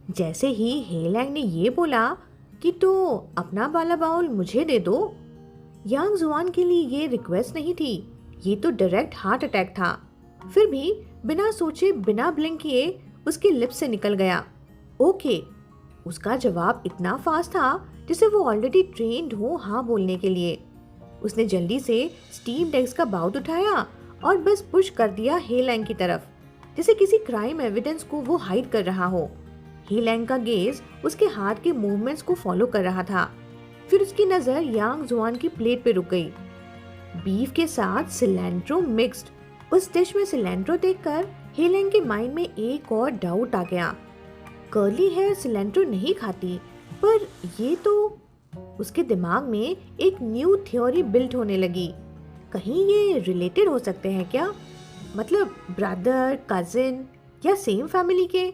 जैसे ही हेलैंग ने ये बोला कि तो अपना वाला बाउल मुझे दे दो, यांग जुआन के लिए ये रिक्वेस्ट नहीं थी, ये तो डायरेक्ट हार्ट अटैक था। फिर भी बिना सोचे बिना ब्लिंक किए उसके लिप से निकल गया, ओके। उसका जवाब इतना फास्ट था जैसे वो ऑलरेडी ट्रेन्ड हो हाँ बोलने के लिए। उसने जल्दी से स्टीम्ड एग्स का बाउल उठाया और बस पुश कर दिया हेलैंग की तरफ, जैसे किसी क्राइम एविडेंस को वो हाइड कर रहा हो। हेलैंग का गेज उसके हाथ के मूवमेंट्स को फॉलो कर रहा था। फिर उसकी नजर यांग जुआन की प्लेट पे रुक गई। बीफ के साथ सिलेंट्रो मिक्स्ड। उस डिश में सिलेंट्रो देखकर हेलैंग के माइंड में एक और डाउट आ गया। कर्ली हेयर सिलेंट्रो नहीं खाती, पर ये तो। उसके दिमाग में एक न्यू थ्योरी बिल्ड होने लगी। कहीं ये रिलेटेड हो सकते हैं क्या? मतलब ब्रदर, कजिन या सेम फैमिली के?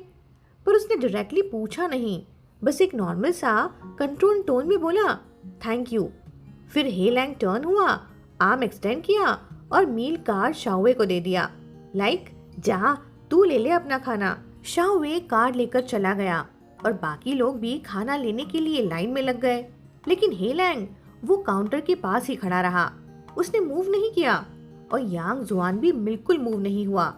पर उसने डायरेक्टली पूछा नहीं, बस एक नॉर्मल सा कंट्रोल टोन में बोला, थैंक यू। फिर हेलैंग टर्न हुआ, आर्म एक्सटेंड किया और मील कार्ड शाओवे को दे दिया। लाइक, जा तू ले ले अपना खाना। शाओवे कार्ड लेकर चला गया और बाकी लोग भी खाना लेने के लिए लाइन में लग गए। लेकिन हेलैंग वो काउंटर के पास ही खड़ा रहा। उसने मूव नहीं किया और यांग जुआन भी बिल्कुल मूव नहीं हुआ।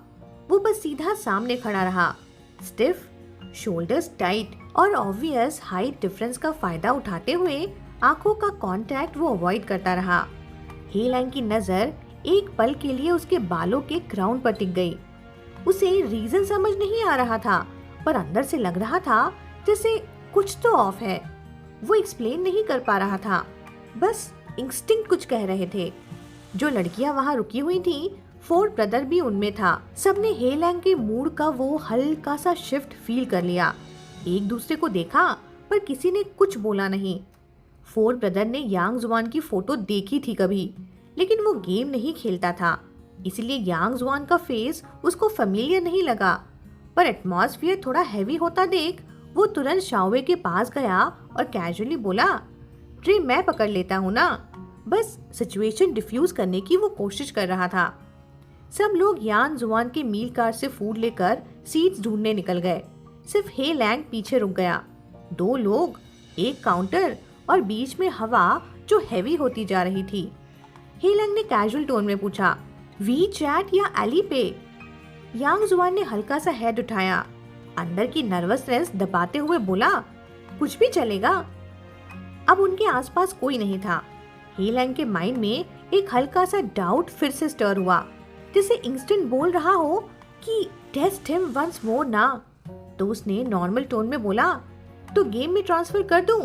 वो बस सीधा सामने खड़ा रहा, स्टिफ, शोल्डर्स टाइट और ऑब्वियस हाइट डिफरेंस का फायदा उठाते हुए आंखों का कांटेक्ट वो अवॉइड करता रहा। हेलैंग की नजर एक पल के लिए उसके बालों के क्राउन पर टिक गई। उसे रीजन समझ नहीं आ रहा था, पर अंदर से लग रहा था जैसे कुछ तो ऑफ है। वो एक्सप्लेन नहीं कर पा रहा था, बस इंस्टिंक्ट कुछ कह रहे थे। जो लड़कियां वहां रुकी हुई थीं, फोर्ड ब्रदर भी उनमें था। सबने हेलैंग के मूड का वो हल्का सा शिफ्ट फील कर लिया। एक दूसरे को देखा, पर किसी ने कुछ बोला नहीं। फोर्ड ब्रदर ने यांग जुआन की फोटो देखी थी कभी, लेकिन वो गेम नहीं खेलता था, इसलिए यांग जुआन का फेस उसको फेमिलियर नहीं लगा। पर एटमॉस्फेयर थोड़ा हैवी होता देख वो तुरंत शाओवे के पास गया और कैजुअली बोला, ट्रे मैं पकड़ लेता हूँ ना। बस सिचुएशन डिफ्यूज करने की वो कोशिश कर रहा था। सब लोग यांग जुआन के मील कार्ड से फूड लेकर सीट्स ढूंढने निकल गए। सिर्फ हेलैंग पीछे रुक गया। 2 लोग, एक काउंटर और बीच में हवा जो हैवी होती जा रही थी। हेलैंग ने कैजुअल टोन में पूछा, वी चैट या एली पे? यांग जुआन ने हल्का सा हेड उठाया, अंदर की नर्वसनेस दबाते हुए बोला, कुछ भी चलेगा। अब उनके आसपास कोई नहीं था। हेलैंग के माइंड में एक हल्का सा डाउट फिर से स्टर हुआ, जैसे इंस्टेंट बोल रहा हो कि टेस्ट हिम वंस मोर ना। तो उसने नॉर्मल टोन में बोला, तो गेम में ट्रांसफर कर दूं?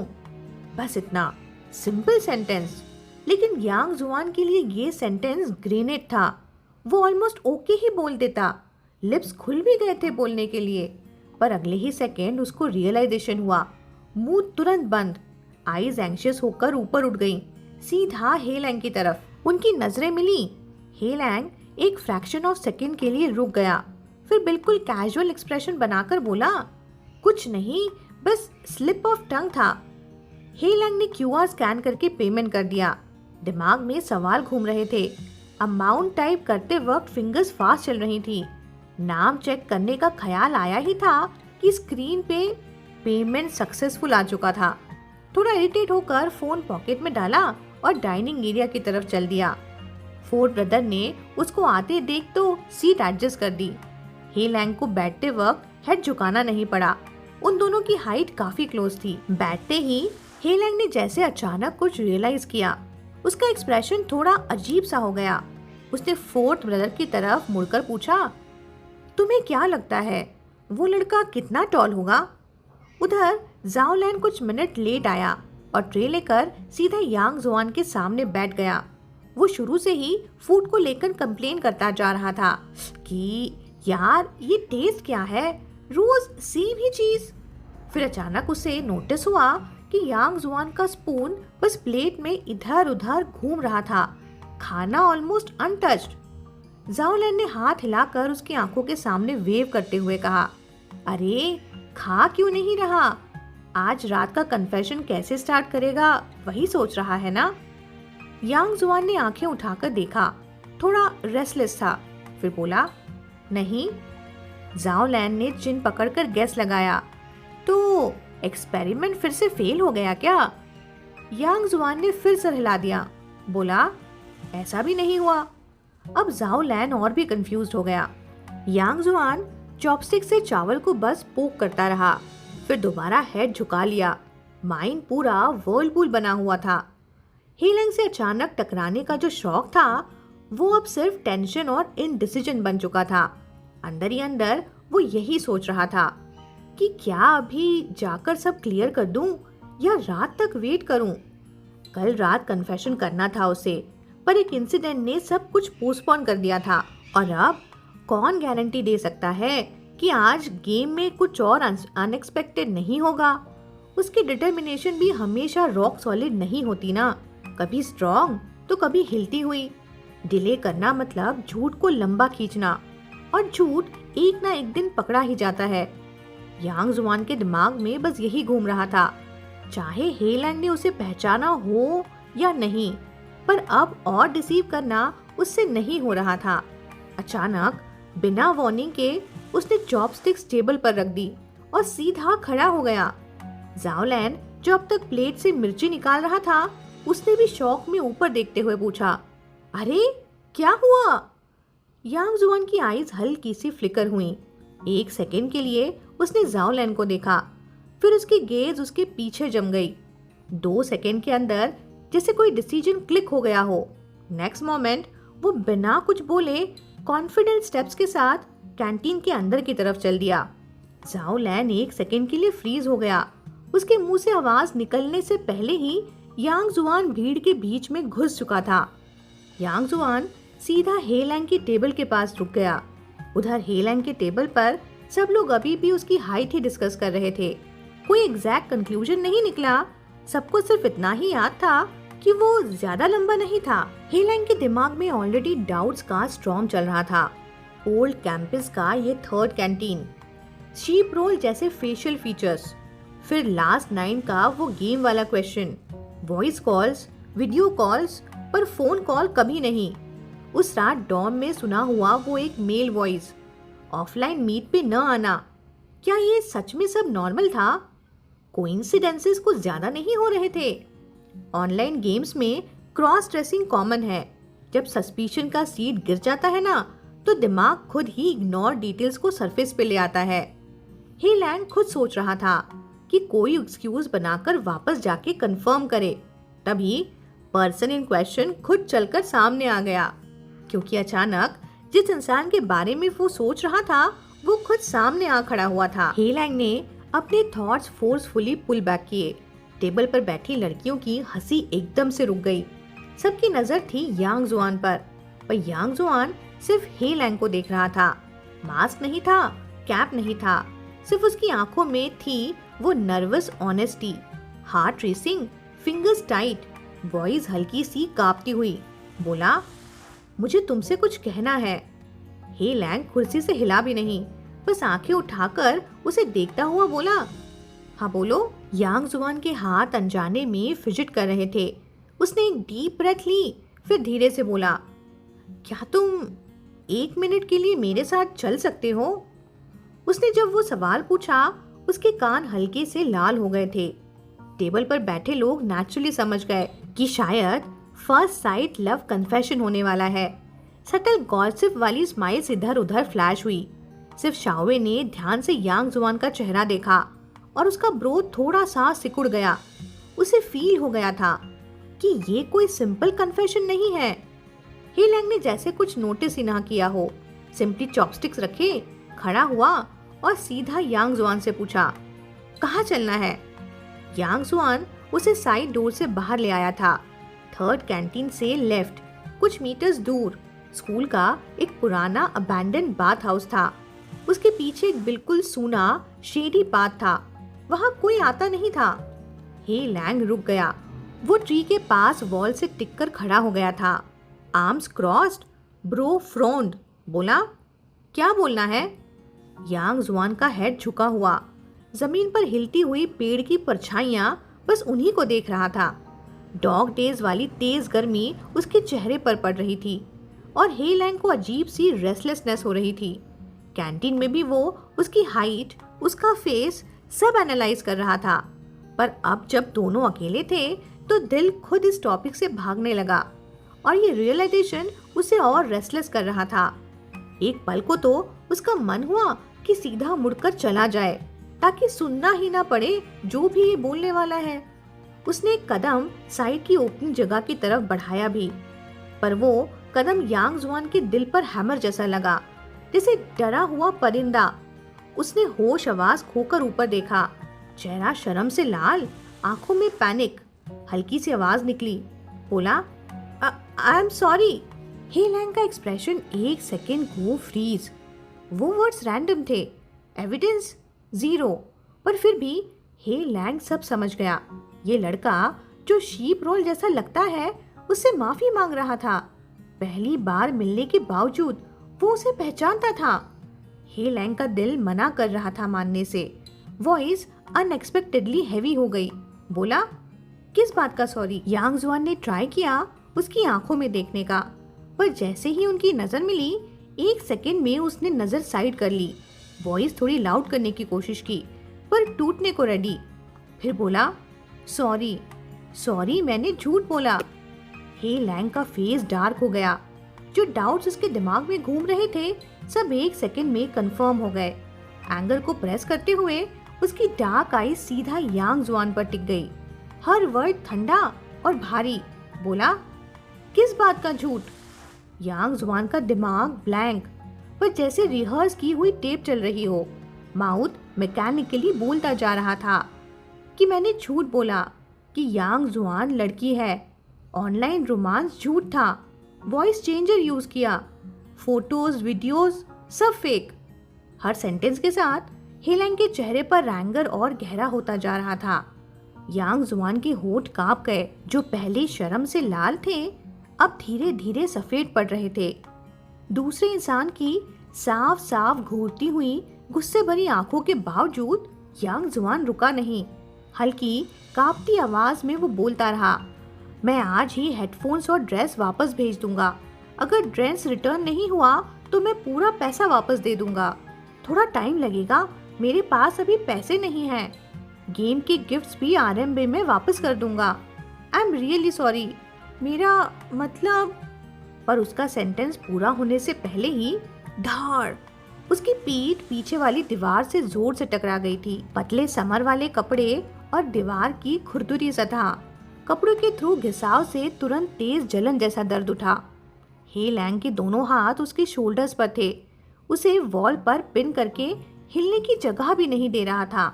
बस इतना सिंपल सेंटेंस, लेकिन यांग जुआन के लिए ये सेंटेंस ग्रेनेड था। वो ऑलमोस्ट ओके ही बोल देता, लिप्स खुल भी गए थे बोलने के लिए, पर अगले ही सेकेंड उसको रियलाइजेशन हुआ। मुंह तुरंत बंद, आईज एंशियस होकर ऊपर उठ गईं, सीधा हेलैंग की तरफ। उनकी नजरें मिली। हेलैंग एक फ्रैक्शन ऑफ सेकेंड के लिए रुक गया, फिर बिल्कुल कैजुअल एक्सप्रेशन बनाकर बोला, कुछ नहीं, बस स्लिप ऑफ टंग था। हेलैंग ने क्यूआर स्कैन करके पेमेंट कर दिया। दिमाग में सवाल घूम रहे थे। अमाउंट टाइप करते वक्त फिंगर्स फास्ट चल रही थी। नाम चेक करने का ख्याल आया ही था कि स्क्रीन पे पेमेंट सक्सेसफुल आ चुका था। थोड़ा इरिटेट होकर फोन पॉकेट में डाला और डाइनिंग एरिया की तरफ चल दिया। फोर्ड ब्रदर ने उसको आते देख तो सीट एडजस्ट कर दी। हेलैंग को बैठते वक्त हेड झुकाना नहीं पड़ा। उन दोनों की हाइट काफी क्लोज थी। बैठते ही हेलैंग ने जैसे अचानक कुछ रियलाइज किया। उसका एक्सप्रेशन थोड़ा अजीब सा हो गया। उसने फोर्थ ब्रदर की तरफ मुड़कर पूछा, तुम्हें क्या लगता है वो लड़का कितना टॉल होगा? उधर जाओलैन कुछ मिनट लेट आया और ट्रे लेकर सीधा यांग जुआन के सामने बैठ गया। वो शुरू से ही फूड को लेकर कंप्लेन करता जा रहा था कि यार ये टेस्ट क्या है, रोज सेम ही चीज। फिर अचानक उसे नोटिस हुआ कि यांग जुआन का स्पून बस प्लेट में इधर उधर घूम रहा था, खाना ऑलमोस्ट अनटच्ड। जाओलैन ने हाथ हिलाकर उसकी आंखों के सामने वेव करते हुए कहा, अरे खा क्यों नहीं रहा? आज रात का कन्फेशन कैसे स्टार्ट करेगा वही सोच रहा है ना? यांग जुआन ने आंखें उठाकर देखा, थोड़ा रेस्टलेस था। फिर बोला, नहीं। जाओलैन ने चिन पकड़कर गैस लगाया, तो एक्सपेरिमेंट फिर से फेल हो गया क्या? यांग जुआन ने फिर सर हिला दिया, बोला, ऐसा भी नहीं हुआ। अब जाओ लैन और भी कंफ्यूज्ड हो गया। यांग जुआन चॉपस्टिक से चावल को बस पोक करता रहा, फिर दोबारा हेड झुका लिया। माइंड पूरा व्हर्लपूल बना हुआ था। हे लैंग से अचानक टकराने का जो शौक था वो अब सिर्फ टेंशन और इनडिसीजन बन चुका था। अंदर ही अंदर वो यही सोच रहा था कि क्या अभी जाकर सब क्लियर कर दूं या रात तक वेट करूं। कल रात कन्फेशन करना था उसे, पर एक इंसिडेंट ने सब कुछ पोस्टपोन कर दिया था। और अब कौन गारंटी दे सकता है कि आज गेम में कुछ और अनएक्सपेक्टेड नहीं होगा। उसकी डिटर्मिनेशन भी हमेशा रॉक सॉलिड नहीं होती ना, कभी स्ट्रॉन्ग तो कभी हिलती हुई। डिले करना मतलब झूठ को लंबा खींचना, और झूठ एक ना एक दिन पकड़ा ही जाता है। यांग जुआन के दिमाग में बस यही घूम रहा था, चाहे हे लैंग ने उसे पहचाना हो या नहीं, पर अब और डिसीव करना उससे नहीं हो रहा था। अचानक बिना वार्निंग के उसने चॉपस्टिक्स टेबल पर रख दी और सीधा खड़ा हो गया। जाओ लैन जो अब तक प्लेट से मिर्ची निकाल रहा था, उसने भी शौक में ऊपर देखते हुए पूछा, अरे क्या हुआ? यांग जुआन की आईज हल्की सी फ्लिकर हुई। एक सेकेंड के लिए उसने जाओ लैन को देखा, फिर उसकी गेज उसके पीछे जम गई। 2 सेकेंड के अंदर जैसे कोई डिसीजन क्लिक हो गया हो। नेक्स्ट मोमेंट वो बिना कुछ बोले कॉन्फिडेंट स्टेप्स के साथ कैंटीन के अंदर की तरफ चल दिया। जाओ लैन एक सेकेंड के लिए फ्रीज हो गया। उसके मुंह से आवाज निकलने से पहले ही यांग जुआन भीड़ के बीच में घुस चुका था। यांग जुआन सीधा हे लैंग की टेबल के पास रुक गया। उधर हे लैंग के टेबल पर सब लोग अभी भी उसकी हाइट ही डिस्कस कर रहे थे। कोई एग्जैक्ट कंक्लूजन नहीं निकला, सबको सिर्फ इतना ही याद था कि वो ज्यादा लंबा नहीं था। हे लैंग के दिमाग में ऑलरेडी डाउट्स का स्टॉर्म चल रहा था। ओल्ड कैंपस का ये 3rd कैंटीन, शीप रोल जैसे फेशियल फीचर्स, फिर लास्ट 9 का वो गेम वाला question, voice calls, video calls, पर फोन कॉल कभी नहीं। उस रात डॉम में सुना हुआ वो एक मेल वॉइस, ऑफलाइन मीट पे न आना। क्या ये सच में सब नॉर्मल था? कोइंसिडेंसेस कुछ ज्यादा नहीं हो रहे थे। ऑनलाइन गेम्स में क्रॉस ड्रेसिंग कॉमन है। जब सस्पिशन का सीड गिर जाता है ना, तो दिमाग खुद ही इग्नोर डिटेल्स को सरफेस पे ले आता है। हे लैंग खुद सोच रहा था कि कोई एक्सक्यूज बनाकर वापस जाके कंफर्म करे। तभी पर्सन इन क्वेश्चन खुद चलकर सामने आ गया, क्योंकि अचानक जिस इंसान के बारे में वो सोच रहा था वो खुद सामने आ खड़ा हुआ था। हे लैंग ने अपने थॉट्स फोर्सफुली पुल बैक किए। टेबल पर बैठी लड़कियों की हंसी एकदम से रुक गई। सबकी नजर थी यांग जुआन पर यांग जुआन सिर्फ हे लैंग को देख रहा था। मास्क नहीं था, कैप नहीं था, सिर्फ उसकी आंखों में थी वो nervous honesty. Heart racing, fingers tight, voice हल्की सी कांपती हुई। बोला, मुझे तुमसे कुछ कहना है। हे लैंग कुर्सी से हिला भी नहीं, बस आंखें उठाकर उसे देखता हुआ बोला, हाँ बोलो। यांग जुआन के हाथ अनजाने में फिजिट कर रहे थे। उसने एक डीप ब्रेथ ली, फिर धीरे से बोला, क्या तुम 1 मिनट के लिए मेरे साथ चल सकते हो? उसने जब वो सवाल पूछा, उसके कान हल्के से लाल हो गए थे। टेबल पर बैठे लोग नेचुरली समझ गए कि शायद फर्स्ट साइट लव कन्फेशन होने वाला है। सटल गॉसिप वाली स्माइल्स इधर उधर फ्लैश हुई। सिर्फ शाओवे ने ध्यान से यांग जुआन का चेहरा देखा और उसका ब्रो थोड़ा सा सिकुड़ गया। उसे फील हो गया था कि ये कोई सिंपल कन्फेशन नहीं है। हे लैंग ने जैसे कुछ नोटिस ही ना किया हो, सिंपली चॉपस्टिक्स रखे, खड़ा हुआ और सीधा यांग जुआन से पूछा, कहाँ चलना है? यांग जुआन उसे साइड डोर से बाहर ले आया था। 3rd कैंटीन से लेफ्ट, कुछ मीटर्स दूर स्कूल का एक पुराना अबैंडन बाथ हाउस था। उसके पीछे एक बिल्कुल सूना शेडी पाथ था, वहां कोई आता नहीं था। हे लैंग रुक गया। वो ट्री के पास वॉल से टिककर खड़ा हो गया था, आर्म्स क्रॉस्ड, ब्रो फ्रोन्ड। बोला, क्या बोलना है? यांग जुआन का हेड झुका हुआ, जमीन पर हिलती हुई पेड़ की परछाइयां बस उन्हीं को देख रहा था। डॉग डेज वाली तेज गर्मी उसके चेहरे पर पड़ रही थी और हे लैंग को अजीब सी रेस्टलेसनेस हो रही थी। कैंटीन में भी वो उसकी हाइट, उसका फेस सब एनालाइज कर रहा था। पर अब जब दोनों अकेले थे तो दिल खुद इस टॉपिक से भागने लगा और ये रियलाइजेशन उसे और रेस्टलेस कर रहा था। एक पल को तो उसका मन हुआ कि सीधा मुड़कर चला जाए ताकि सुनना ही ना पड़े जो भी ये बोलने वाला है। उसने एक कदम साइड की ओपन जगह की तरफ बढ़ाया भी, पर वो कदम यांग जुआन के दिल पर हैमर जैसा लगा, जैसे डरा हुआ परिंदा। उसने होश आवाज खोकर ऊपर देखा, चेहरा शर्म से लाल, आंखों में पैनिक। हल्की सी आवाज निकली, बोला, I am sorry. He Lang का एक्सप्रेशन एक सेकेंड को फ्रीज। वो वर्ड्स रैंडम थे, एविडेंस जीरो, पर फिर भी हे लैंग सब समझ गया। ये लड़का जो शीप रोल जैसा लगता है उससे माफी मांग रहा था। पहली बार मिलने के बावजूद वो उसे पहचानता था। हे लैंग का दिल मना कर रहा था मानने से। वॉइस अनएक्सपेक्टेडली हैवी हो गई। बोला, किस बात का सॉरी? यांग जुआन ने ट्राई किया उसकी आंखों में देखने का, पर जैसे ही उनकी नजर मिली एक सेकंड में उसने नजर साइड कर ली। वॉइस थोड़ी लाउड करने की कोशिश की पर टूटने को रेडी। फिर बोला, सॉरी सॉरी, मैंने झूठ बोला। हे लैंग का फेस डार्क हो गया। जो डाउट्स उसके दिमाग में घूम रहे थे सब एक सेकंड में कंफर्म हो गए। एंगर को प्रेस करते हुए उसकी डार्क आई सीधा यांग जुआन पर टिक गई। हर वर्ड ठंडा और भारी। बोला, किस बात का झूठ? यांग जुआन का दिमाग ब्लैंक, पर जैसे रिहर्स की हुई टेप चल रही हो। माउथ मैकेनिकली बोलता जा रहा था कि मैंने झूठ बोला कि यांग जुआन लड़की है। ऑनलाइन रोमांस झूठ था। वॉइस चेंजर यूज किया। फोटोज वीडियोस सब फेक। हर सेंटेंस के साथ हेलेंग के चेहरे पर एंगर और गहरा होता जा रहा था। यांग जुआन के होंठ कांप गए। जो पहले शर्म से लाल थे अब धीरे धीरे सफेद पड़ रहे थे। दूसरे इंसान की साफ साफ घूरती हुई गुस्से भरी आंखों के बावजूद यांग जुआन रुका नहीं। हल्की कांपती आवाज में वो बोलता रहा, मैं आज ही हेडफोन्स और ड्रेस वापस भेज दूंगा। अगर ड्रेस रिटर्न नहीं हुआ तो मैं पूरा पैसा वापस दे दूंगा। थोड़ा टाइम लगेगा, मेरे पास अभी पैसे नहीं हैं। गेम के गिफ्ट्स भी आरएमबी में वापस कर दूंगा। आई एम रियली सॉरी, मेरा मतलब। पर उसका सेंटेंस पूरा होने से पहले ही धाड़, उसकी पीठ पीछे वाली दीवार से जोर से टकरा गई थी। पतले समर वाले कपड़े और दीवार की खुरदुरी सतह, कपड़ों के थ्रू घिसाव से तुरंत तेज जलन जैसा दर्द उठा। हे लैंग के दोनों हाथ उसके शोल्डर्स पर थे। उसे वॉल पर पिन करके हिलने की जगह भी नहीं दे रहा था।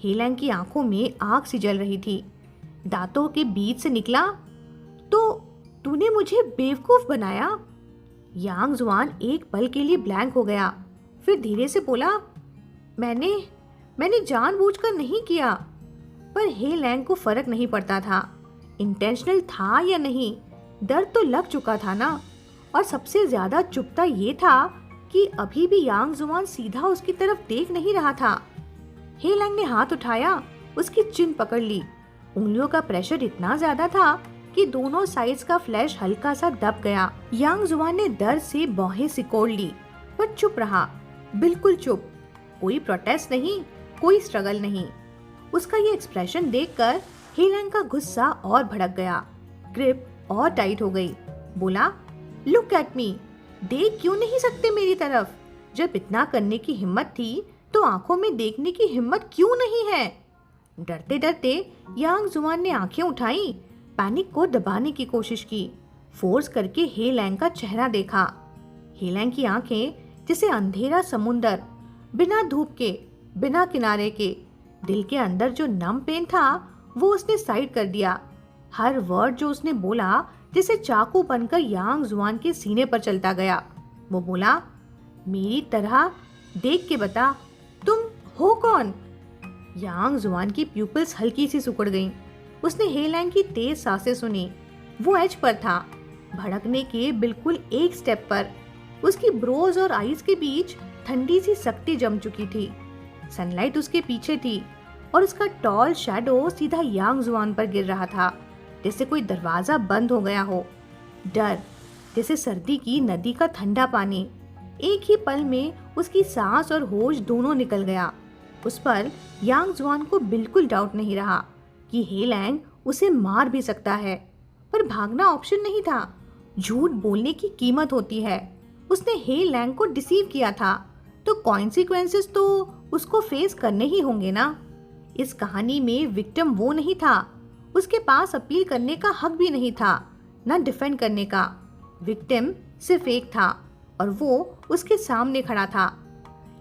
हे लैंग की आंखों में आग सी जल रही थी। दांतों के बीच से निकला, तो तूने मुझे बेवकूफ बनाया। यांग जुआन एक पल के लिए ब्लैंक हो गया, फिर धीरे से बोला, मैंने जानबूझकर नहीं किया। पर हे लैंग को फर्क नहीं पड़ता था, इंटेंशनल था या नहीं। डर तो लग चुका था ना। और सबसे ज्यादा चुभता ये था कि अभी भी यांग जुआन सीधा उसकी तरफ देख नहीं रहा था। हे लैंग ने हाथ उठाया, उसकी चिन पकड़ ली। उंगलियों का प्रेशर इतना ज्यादा था कि दोनों साइड्स का फ्लैश हल्का सा दब गया। यांग जुआन ने दर्द से बाहें सिकोड़ ली, पर चुप रहा, बिल्कुल चुप। कोई प्रोटेस्ट नहीं, कोई स्ट्रगल नहीं। उसका ये एक्सप्रेशन देखकर हे लैंग का गुस्सा और भड़क गया। ग्रिप और टाइट हो गई। बोला, लुक एट मी, देख क्यों नहीं सकते मेरी तरफ? जब इतना करने की हिम्मत थी तो आंखों में देखने की हिम्मत क्यों नहीं है? डरते डरते यांग जुआन ने आंखें उठाई, पैनिक को दबाने की कोशिश की। फोर्स करके हे लैंग का चेहरा देखा। हे लैंग की आंखें जैसे अंधेरा समुंदर, बिना धूप के, बिना किनारे के। दिल के अंदर जो नम पेन था वो उसने साइड कर दिया। हर वर्ड जो उसने बोला जैसे चाकू बनकर यांग जुआन के सीने पर चलता गया। वो बोला, मेरी तरह देख के बता, तुम हो कौन? यांग जुआन की प्यूपिल्स हल्की सी सिकुड़ गईं। उसने हे लैंग की तेज सांसें सुनी। वो एज पर था, भड़कने के बिल्कुल एक स्टेप पर। उसकी ब्रोज और आईज के बीच ठंडी सी सख्ती जम चुकी थी। सनलाइट उसके पीछे थी और उसका टॉल शैडो सीधा यांग जुआन पर गिर रहा था, जैसे कोई दरवाजा बंद हो गया हो। डर जैसे सर्दी की नदी का ठंडा पानी। एक ही पल में उसकी सांस और होश दोनों निकल गया। उस पर यांग जुआन को बिल्कुल डाउट नहीं रहा कि हे लैंग उसे मार भी सकता है, पर भागना ऑप्शन नहीं था। झूठ बोलने की कीमत होती है। उसने हे लैंग को डिसीव किया था, तो कॉन्सिक्वेंसेस तो उसको फेस करने ही होंगे ना। इस कहानी में विक्टिम वो नहीं था, उसके पास अपील करने का हक भी नहीं था, ना डिफेंड करने का। विक्टिम सिर्फ एक था और वो उसके सामने खड़ा था।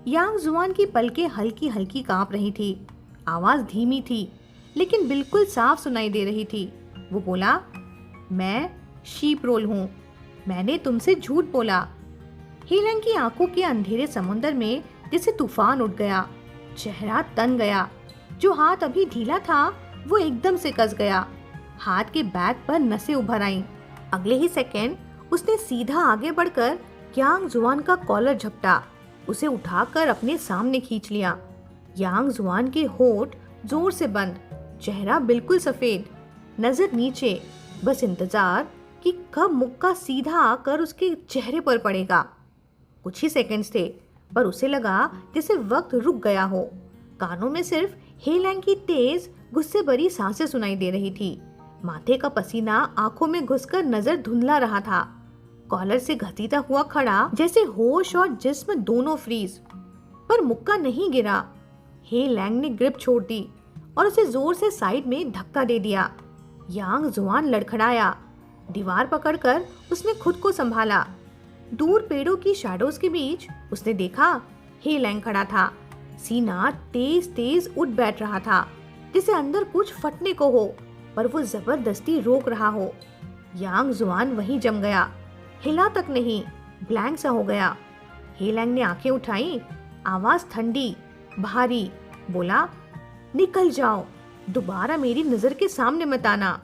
यांग जुआन की पलकें हल्की हल्की कांप रही थी। आवाज धीमी थी लेकिन बिल्कुल साफ सुनाई दे रही थी। वो बोला, मैं शीप रोल हूँ, मैंने तुमसे झूठ बोला। हे लैंग की आंखों के अंधेरे समुंदर में जैसे तूफान उठ गया। चेहरा तन गया। जो हाथ अभी ढीला था वो एकदम से कस गया। हाथ के बैक पर नसें उभर आईं। अगले ही सेकेंड उसने सीधा आगे बढ़कर यांग जुआन का कॉलर झपटा, उसे उठाकर अपने सामने खींच लिया। यांग जुआन के होठ जोर से बंद, चेहरा बिल्कुल सफेद, नजर नीचे, बस इंतजार कि कब मुक्का सीधा आकर उसके चेहरे पर पड़ेगा। कुछ ही सेकंड्स थे, पर उसे लगा जैसे वक्त रुक गया हो। कानों में सिर्फ हे लैंग की तेज गुस्से भरी सांसें सुनाई दे रही थी। माथे का पसीना आंखों में घुसकर नजर धुंधला रहा था। कॉलर से घसीटा हुआ खड़ा, जैसे होश और जिस्म दोनों फ्रीज। पर मुक्का नहीं गिरा। हे लैंग ने ग्रिप छोड़ दी और उसे जोर से साइड में धक्का दे दिया। यांग जुआन लड़खड़ाया। दीवार पकड़कर उसने खुद को संभाला। दूर पेड़ों की शैडोज के बीच उसने देखा हे लैंग खड़ा था। सीना तेज तेज उठ बैठ रहा था, जिसे अंदर कुछ फटने को हो, पर वो जबरदस्ती रोक रहा हो। यांग जुआन वहीं जम गया, हिला तक नहीं, ब्लैंक सा हो गया। हे लैंग ने आंखें उठाई, आवाज ठंडी भारी, बोला, निकल जाओ, दोबारा मेरी नजर के सामने मत आना।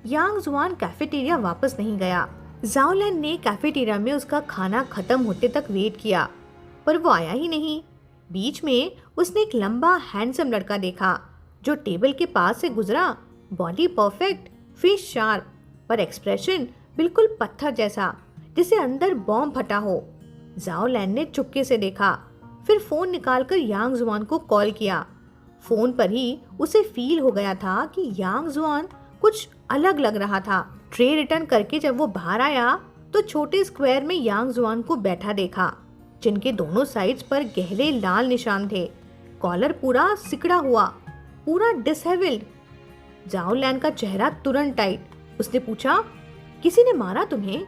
यांग जुआन कैफेटेरिया वापस नहीं गया। जाओ लैन ने कैफेटेरिया में उसका खाना खत्म होते तक वेट किया, पर वो आया ही नहीं। बीच में उसने एक लंबा हैंडसम लड़का देखा जो टेबल के पास से गुजरा। बॉडी परफेक्ट, फेस शार्प, पर एक्सप्रेशन बिल्कुल पत्थर जैसा, जिसे अंदर बॉम्ब फटा हो। जाओ लैन ने चुपके से देखा, फिर फोन निकालकर यांग जुआन को कॉल किया। फोन पर ही उसे फील हो गया था कि यांग जुआन कुछ अलग लग रहा था। ट्रे रिटर्न करके जब वो बाहर आया तो छोटे स्क्वायर में यांग जुआन को बैठा देखा, जिनके दोनों साइड्स पर गहरे लाल निशान थे। कॉलर पूरा सिकड़ा हुआ, पूरा डिसहेबल्ड। जाओ लैन का चेहरा तुरंत टाइट। उसने पूछा, किसी ने मारा तुम्हें?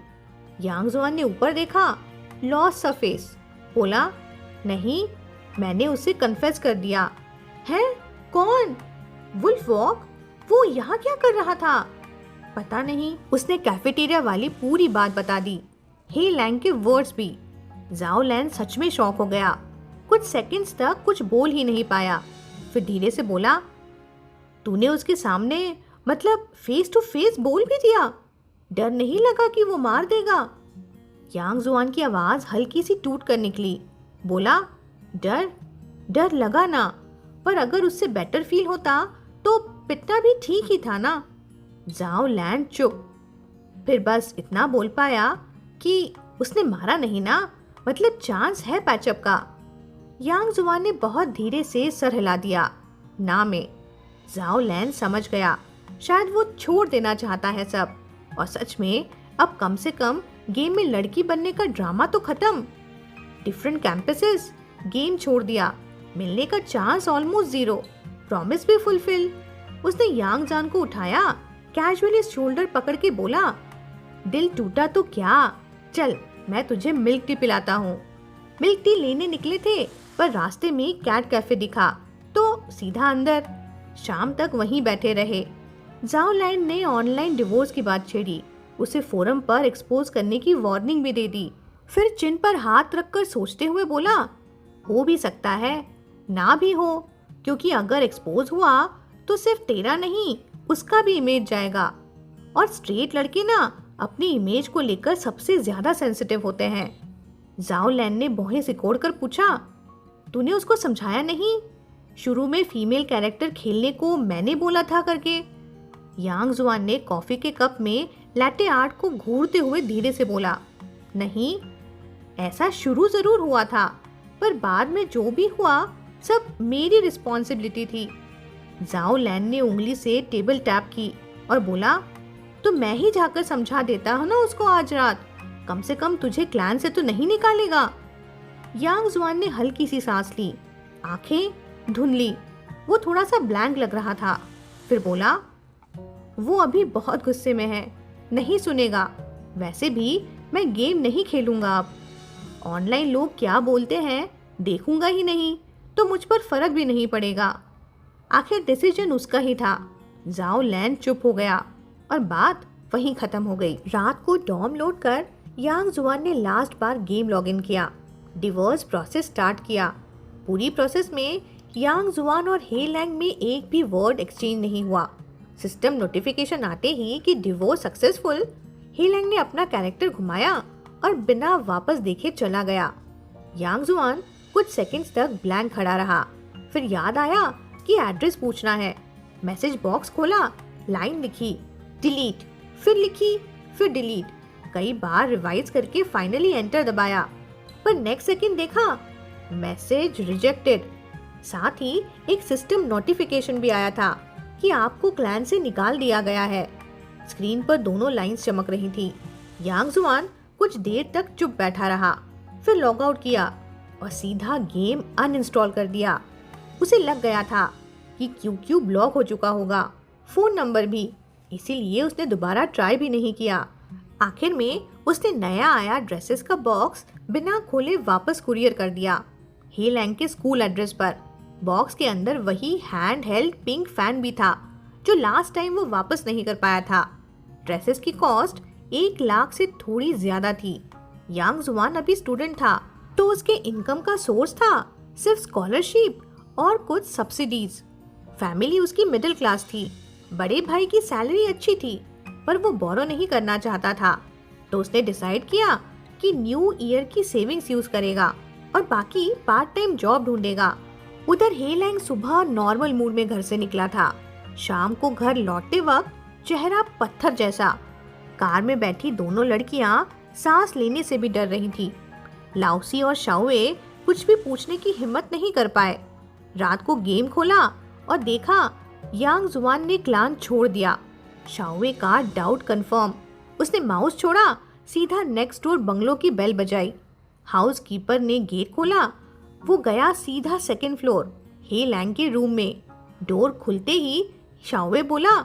यांग जुआन ने ऊपर देखा, लॉस सा फेस, बोला, नहीं, मैंने उसे कन्फेस कर दिया। है? कौन? Wolf Walk? वो यहाँ क्या कर रहा था? पता नहीं। उसने कैफेटेरिया वाली पूरी बात बता दी, हे लैंग के वर्ड्स भी। जाओ लैन सच में शॉक हो गया। कुछ सेकंड्स तक कुछ बोल ही नहीं पाया, फिर धीरे से बोला, तूने उसके सामने, मतलब फेस टू फेस बोल भी दिया? डर नहीं लगा कि वो मार देगा? यांग जुआन की आवाज हल्की सी टूट कर निकली। बोला, डर लगा ना, पर अगर उससे बेटर फील होता तो पिटना भी ठीक ही था ना। जाओ लैन चुप। फिर बस इतना बोल पाया कि उसने मारा नहीं ना, मतलब चांस है पैचअप का। यांग जुआन ने बहुत धीरे से सर हिला दिया, ना में। जाओ लैन समझ गया, शायद वो छोड़ देना चाहता है सब, और सच में अब कम से कम गेम में लड़की बनने का ड्रामा तो खत्म। डिफरेंट कैंपसेस, गेम छोड़ दिया, मिलने का चांस ऑलमोस्ट जीरो, प्रॉमिस भी फुलफिल। उसने यांग जान को उठाया, कैजुअली शोल्डर पकड़ के बोला, दिल टूटा तो क्या, चल मैं तुझे मिल्क टी पिलाता हूँ। मिल्क टी लेने निकले थे, पर रास्ते में कैट कैफे दिखा तो सीधा अंदर। शाम तक वहीं बैठे रहे। जाओ लैन ने ऑनलाइन डिवोर्स की बात छेड़ी, उसे फोरम पर एक्सपोज करने की वार्निंग भी दे दी। फिर चिन पर हाथ रखकर सोचते हुए बोला, हो भी सकता है, ना भी हो, क्योंकि अगर एक्सपोज हुआ तो सिर्फ तेरा नहीं, उसका भी इमेज जाएगा। और स्ट्रेट लड़के ना अपनी इमेज को लेकर सबसे ज्यादा सेंसिटिव होते हैं। जाओ लैन ने भौहें सिकोड़कर पूछा, तूने उसको समझाया नहीं? शुरू में फीमेल कैरेक्टर खेलने को मैंने बोला था करके। यांग जुआन ने कॉफी के कप में लैटे आर्ट को घूरते हुए धीरे से बोला, नहीं, ऐसा शुरू जरूर हुआ था, पर बाद में जो भी हुआ सब मेरी रिस्पॉन्सिबिलिटी थी। जाओ लैन ने उंगली से टेबल टैप की और बोला, तो मैं ही जाकर समझा देता हूँ ना उसको आज रात, कम से कम तुझे क्लैन से तो नहीं निकालेगा। यांग जुआन ने हल्की सी सांस ली, आंखें धुंधली, वो थोड़ा सा ब्लैंक लग रहा था। फिर बोला, वो अभी बहुत गुस्से में है, नहीं सुनेगा। वैसे भी मैं गेम नहीं खेलूंगा अब। ऑनलाइन लोग क्या बोलते हैं देखूंगा ही नहीं, तो मुझ पर फर्क भी नहीं पड़ेगा। आखिर डिसीजन उसका ही था। जाओ लैन चुप हो गया और बात वहीं खत्म हो गई। रात को डॉम लोड कर यांग जुआन ने लास्ट बार गेम लॉगिन किया, डिवोर्स प्रोसेस स्टार्ट किया। पूरी प्रोसेस में यांग जुआन और हे लैंग में एक भी वर्ड एक्सचेंज नहीं हुआ। सिस्टम नोटिफिकेशन आते ही कि डिवोर्स सक्सेसफुल, हे लैंग ने अपना कैरेक्टर घुमाया और बिना वापस देखे चला गया। यांग जुआन कुछ सेकंड्स तक ब्लैंक खड़ा रहा, फिर याद आया कि एड्रेस पूछना है। मैसेज बॉक्स खोला, लाइन लिखी, डिलीट, फिर लिखी, फिर डिलीट। कई बार रिवाइज करके फाइनली एंटर दबाया, पर नेक्स्ट सेकंड देखा मैसेज रिजेक्टेड। साथ ही एक सिस्टम नोटिफिकेशन भी आया था कि आपको क्लैन से निकाल दिया गया है। स्क्रीन पर दोनों लाइंस चमक रही थी। यांग जुआन कुछ देर तक चुप बैठा रहा, फिर लॉग आउट किया और सीधा गेम अनइंस्टॉल कर दिया। उसे लग गया था कि QQ ब्लॉक हो चुका होगा, फोन नंबर भी, इसीलिए उसने दोबारा ट्राई भी नहीं किया। आखिर में उसने नया आया ड्रेसेस का बॉक्स बिना खोले वापस कुरियर कर दिया, हे लैंग के स्कूल एड्रेस पर। बॉक्स के अंदर वही हैंड हेल्ड पिंक फैन भी था जो लास्ट टाइम वो वापस नहीं कर पाया था। ड्रेसेस की कॉस्ट 1 लाख से थोड़ी ज्यादा थी। यांग जुआन अभी स्टूडेंट था, तो उसके इनकम का सोर्स था सिर्फ स्कॉलरशिप और कुछ सब्सिडीज। फैमिली उसकी मिडिल क्लास थी। बड़े भाई की सैलरी अच्छी थी, पर वो बोरो नहीं करना चाहता था, तो उसने डिसाइड किया कि न्यू ईयर की सेविंग्स यूज करेगा और बाकी पार्ट टाइम जॉब ढूंढेगा। उधर हे लैंग सुबह नॉर्मल मूड में घर से निकला था। शाम को घर लौटते वक्त चेहरा पत्थर जैसा। कार में बैठी दोनों लड़कियां सांस लेने से भी डर रही थी। लाउसी और शाओवे कुछ भी पूछने की हिम्मत नहीं कर पाए। रात को गेम खोला और देखा यांग जुआन ने क्लान छोड़ दिया। शाओवे का डाउट कंफर्म। उसने माउस छोड़ा, सीधा नेक्स्ट डोर बंगलो की बेल बजाई। हाउस कीपर ने गेट खोला, वो गया सीधा सेकंड फ्लोर हे लैंग के रूम में। डोर खुलते ही शाओवे बोला,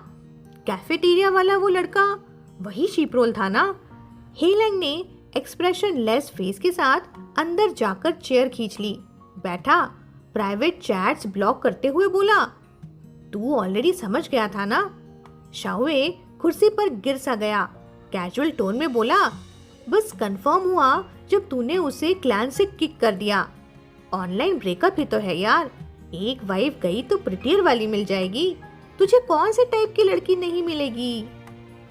कैफेटेरिया वाला वो लड़का, वही शीपरोल था ना? हे लैंग ने एक्सप्रेशन लेस फेस के साथ अंदर जाकर चेयर खींच ली, बैठा, प्राइवेट चैट्स ब्लॉक करते हुए बोला, तू ऑलरेडी समझ गया था ना? शाओवे कुर्सी पर गिर सा गया, कैजुअल टोन में बोला, बस कंफर्म हुआ जब तूने उसे क्लैन से किक कर दिया। ऑनलाइन ब्रेकअप ही तो है यार, एक वाइफ गई तो प्रिटियर वाली मिल जाएगी, तुझे कौन से टाइप की लड़की नहीं मिलेगी?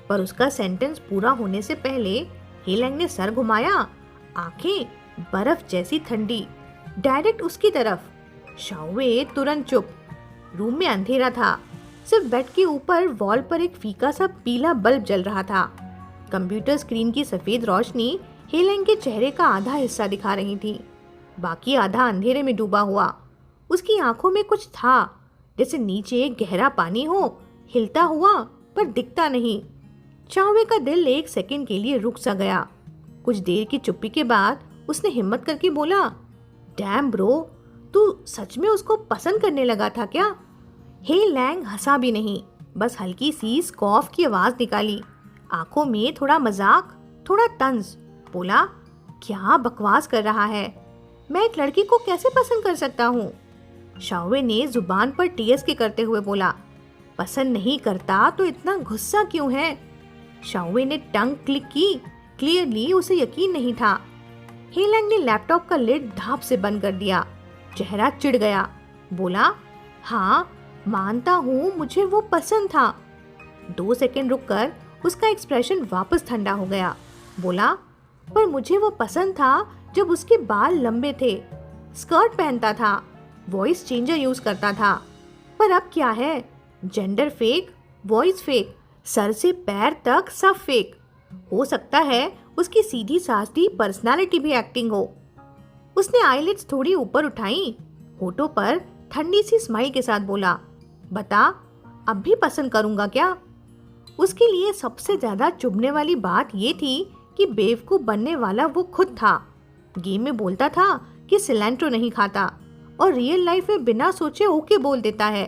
पर उसका सेंटेंस पूरा होने से पहले हे लैंग ने सर घुमाया, आंखें बर्फ जैसी ठंडी, डायरेक्ट उसकी तरफ। शाओवे तुरंत चुप। रूम में अंधेरा था, सिर्फ बेड के ऊपर वॉल पर एक फीका सा पीला बल्ब जल रहा था। कंप्यूटर स्क्रीन की सफेद रोशनी हे लैंग के चेहरे का आधा हिस्सा दिखा रही थी, बाकी आधा अंधेरे में डूबा हुआ। उसकी आंखों में कुछ था, जैसे नीचे गहरा पानी हो, हिलता हुआ पर दिखता नहीं। शाओवे का दिल एक सेकंड के लिए रुक सा गया। कुछ देर की चुप्पी के बाद उसने हिम्मत करके बोला, डैम ब्रो, तू सच में उसको पसंद करने लगा था क्या? हे लैंग हंसा भी नहीं, बस हल्की सी स्कॉफ की आवाज निकाली, आंखों में थोड़ा मजाक, थोड़ा तंज। बोला, क्या बकवास कर रहा है, मैं एक लड़की को कैसे पसंद कर सकता हूँ? शाओवे ने जुबान पर टीएसके करते हुए बोला, पसंद नहीं करता तो इतना गुस्सा क्यों है? शाओवे ने टंग क्लिक की, क्लियरली उसे यकीन नहीं था। हे लैंग ने लैपटॉप का लिड धाप से बंद कर दिया, चेहरा चिढ़ गया। बोला, हाँ मानता हूँ मुझे वो पसंद था। 2 सेकंड रुककर उसका एक्सप्रेशन वापस ठंडा हो गया। बोला, पर मुझे वो पसंद था जब उसके बाल लंबे थे, स्कर्ट पहनता था, वॉइस चेंजर यूज करता था। पर अब क्या है, gender fake, voice fake, sir से पैर तक सब फेक। हो सकता है उसकी सीधी सादी पर्सनालिटी भी एक्टिंग हो। उसने आईलिड्स थोड़ी ऊपर उठाई। होठों पर ठंडी सी स्माइल के साथ बोला, बता, अब भी पसंद करूंगा क्या? उसके लिए सबसे ज्यादा चुभने वाली बात ये थी कि बेवकूफ बनने वाला वो खुद था। गेम में बोलता था कि सिलेंट्रो नहीं खाता और रियल लाइफ में बिना सोचे ओके बोल देता है।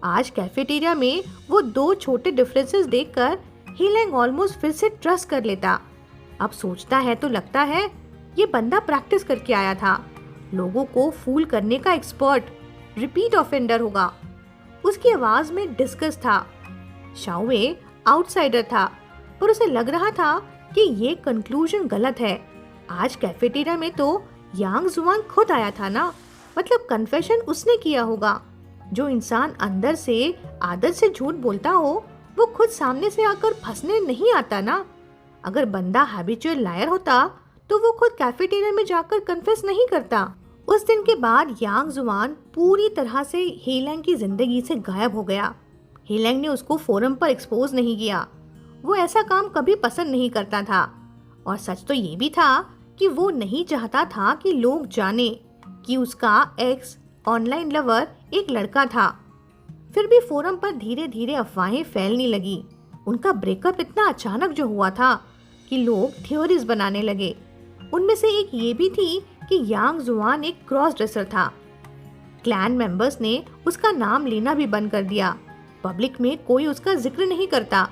आज कैफेटेरिया में वो दो छोटे डिफरेंसेस देखकर हीलैंग ऑलमोस्ट फिर से ट्रस्ट कर लेता। अब सोचता है तो लगता है ये बंदा प्रैक्टिस करके आया था, लोगों को फूल करने का एक्सपर्ट, रिपीट ऑफेंडर होगा। उसकी आवाज में डिस्गस्ट था। शाओवे आउटसाइडर था, पर उसे लग रहा था कि ये कंक्लूजन गलत है। आज कैफेटेरिया में तो यांग जुआन खुद आया था ना, मतलब कन्फेशन उसने किया होगा। जो इंसान अंदर से आदत से झूठ बोलता हो वो खुद सामने से आकर फंसने नहीं आता ना। अगर बंदा हैबिचुअल लायर होता तो वो खुद कैफेटेरिया में जाकर कन्फेस नहीं करता। उस दिन के बाद यांग जुआन पूरी तरह से हीलैंग की जिंदगी से गायब हो गया। हीलैंग ने उसको फोरम पर एक्सपोज नहीं किया, वो ऐसा काम कभी पसंद नहीं करता था। और सच तो ये भी था कि वो नहीं चाहता था कि लोग जाने कि उसका एक्स ऑनलाइन लवर एक लड़का था। फिर भी फोरम पर धीरे धीरे अफवाहें फैलने लगी। उनका ब्रेकअप इतना अचानक जो हुआ था कि लोग थ्योरीज बनाने लगे। उनमें से एक ये भी थी कि यांग जुआन एक क्रॉस ड्रेसर था। क्लैन मेंबर्स ने उसका नाम लेना भी बंद कर दिया। पब्लिक में कोई उसका जिक्र नहीं करता।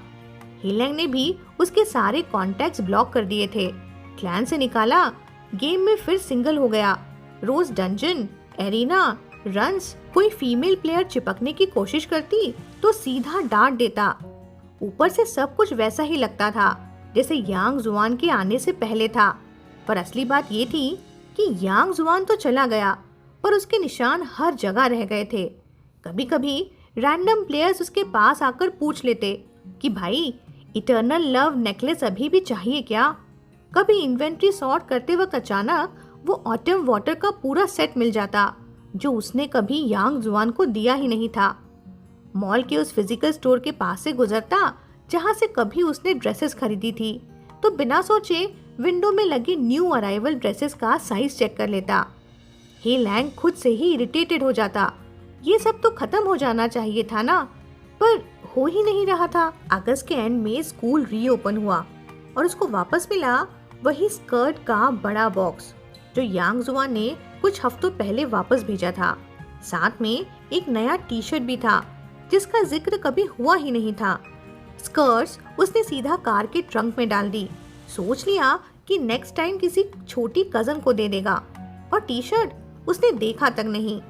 हीलैंग ने भी उसके सारे कॉन्टैक्ट्स ब्लॉक कर दिए थे, क्लैन से निकाला, गेम में फिर सिंगल हो गया। रोज डंजन, एरिना, रन्स, कोई फीमेल प्लेयर चिपकने की कोशिश करती तो सीधा डांट देता। ऊपर से सब कुछ वैसा ही लगता था जैसे यांग जुआन के आने से पहले था। पर असली बात ये थी कि यांग जुआन तो चला गया, पर उसके निशान हर जगह रह गए थे। कभी कभी रैंडम प्लेयर्स उसके पास आकर पूछ लेते कि भाई इटर्नल लव नेकलेस अभी भी चाहिए क्या? कभी इन्वेंट्री सॉर्ट करते वक्त अचानक वो ऑटम वाटर का पूरा सेट मिल जाता जो उसने कभी यांग जुआन को दिया ही नहीं था। मॉल के उस फिजिकल स्टोर के पास से गुजरता जहां से कभी उसने ड्रेसेस खरीदी थी, तो बिना सोचे विंडो में लगी न्यू अराइवल ड्रेसेस का साइज चेक कर लेता। हीलैंग खुद से ही इरिटेटेड हो जाता। ये सब तो खत्म हो जाना चाहिए था ना, पर हो ही नहीं रहा था। अगस्त के एंड में स्कूल रीओपन हुआ और उसको वापस मिला वही स्कर्ट का बड़ा बॉक्स जो यांग जुआन ने कुछ हफ्तों पहले वापस भेजा था। साथ में एक नया टी शर्ट भी था जिसका जिक्र कभी हुआ ही नहीं था। स्कर्ट्स उसने सीधा कार के ट्रंक में डाल दी। सोच लिया कि नेक्स्ट टाइम किसी छोटी कजन को दे देगा। और टी शर्ट उसने देखा तक नहीं।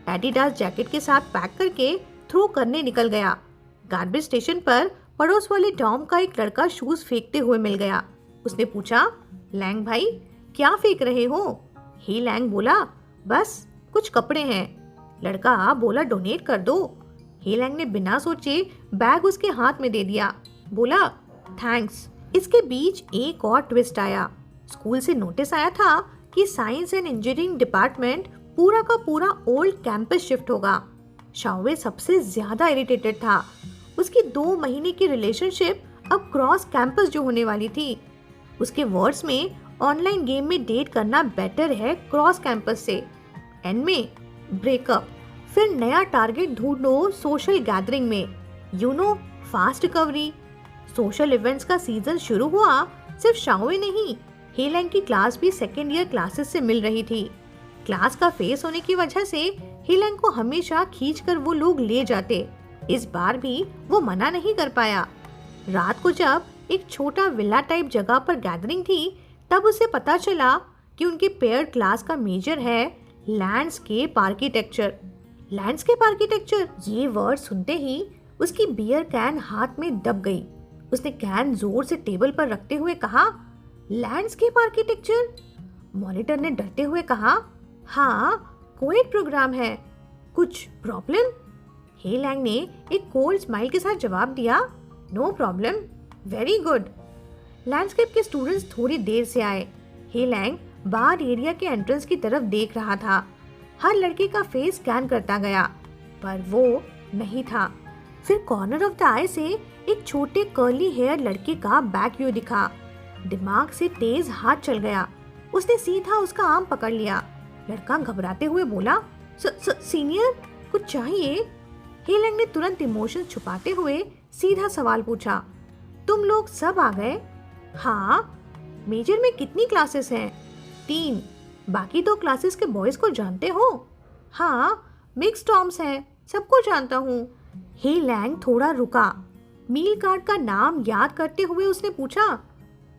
एडिडास जैकेट के साथ पैक करके थ्रो करने निकल गया। गार्बेज स्टेशन पर पड़ोस वाले टॉम का एक लड़का शूज फेंकते हुए मिल गया। उसने पूछा, लैंग भाई क्या फेंक रहे हो? ही लैंग बोला, बस कुछ कपड़े हैं। लड़का बोला, डोनेट कर दो। ही लैंग ने बिना सोचे बैग उसके हाथ में दे दिया, बोला थैंक्स। इसके बीच एक और ट्विस्ट आया। स्कूल से नोटिस आया था कि साइंस एंड इंजीनियरिंग डिपार्टमेंट पूरा का पूरा ओल्ड कैंपस शिफ्ट होगा। शाओवे सबसे ज्यादा इरिटेटेड था। उसकी 2 महीने की रिलेशनशिप अब क्रॉस कैंपस जो होने वाली थी। उसके वर्ड्स में ऑनलाइन गेम में डेट करना बेटर है क्रॉस कैंपस से। एंड में ब्रेकअप, फिर नया टारगेट ढूंढो सोशल गैदरिंग में। Fast recovery. सोशल इवेंट्स का सीजन शुरू हुआ। सिर्फ शाओवे नहीं, हीलैंग की क्लास भी सेकेंड ईयर क्लासेस से मिल रही थी। क्लास का फेस होने की वजह से हीलैंग को हमेशा खींचकर वो लोग ले जाते। इस बार भी वो मना नहीं कर पाया। रात को जब एक छोटा विला टाइप जगह पर गैदरिंग थी, तब उसे पता चला कि उनके पेयर क्लास का मेजर है लैंडस्केप आर्किटेक्चर। लैंडस्केप आर्किटेक्चर, ये वर्ड सुनते ही उसकी बियर कैन हाथ में दब गई। उसने कैन जोर से टेबल पर रखते हुए कहा, लैंडस्केप आर्किटेक्चर? मॉनिटर ने डरते हुए कहा, हाँ, कोएड प्रोग्राम है। कुछ प्रॉब्लम? हे लैंग ने एक कोल्ड स्माइल के साथ जवाब दिया, no problem, very good. Landscape के स्टूडेंट्स थोड़ी देर से आए। हे लैंग बार एरिया के एंट्रेंस की तरफ देख रहा था। हर लड़के का फेस स्कैन करता गया, पर वो नहीं था। फिर कॉर्नर ऑफ द आई से एक छोटे कर्ली हेयर लड़के का बैक व्यू दिखा। दिमाग से तेज हाथ चल गया। उसने सीधा उसका आर्म पकड़ लिया। लड़का घबराते हुए बोला, सीनियर, कुछ चाहिए? हेलेंग ने तुरंत इमोशन छुपाते हुए सीधा सवाल पूछा। तुम लोग सब आ गए? हाँ। मेजर में कितनी क्लासेस हैं? 3। बाकी 2 क्लासेस के बॉयज को जानते हो? हाँ, मिक्स टॉम्स हैं, सबको जानता हूँ। हेलेंग थोड़ा रुका। मील कार्ड का नाम याद करते हुए उसने पूछा,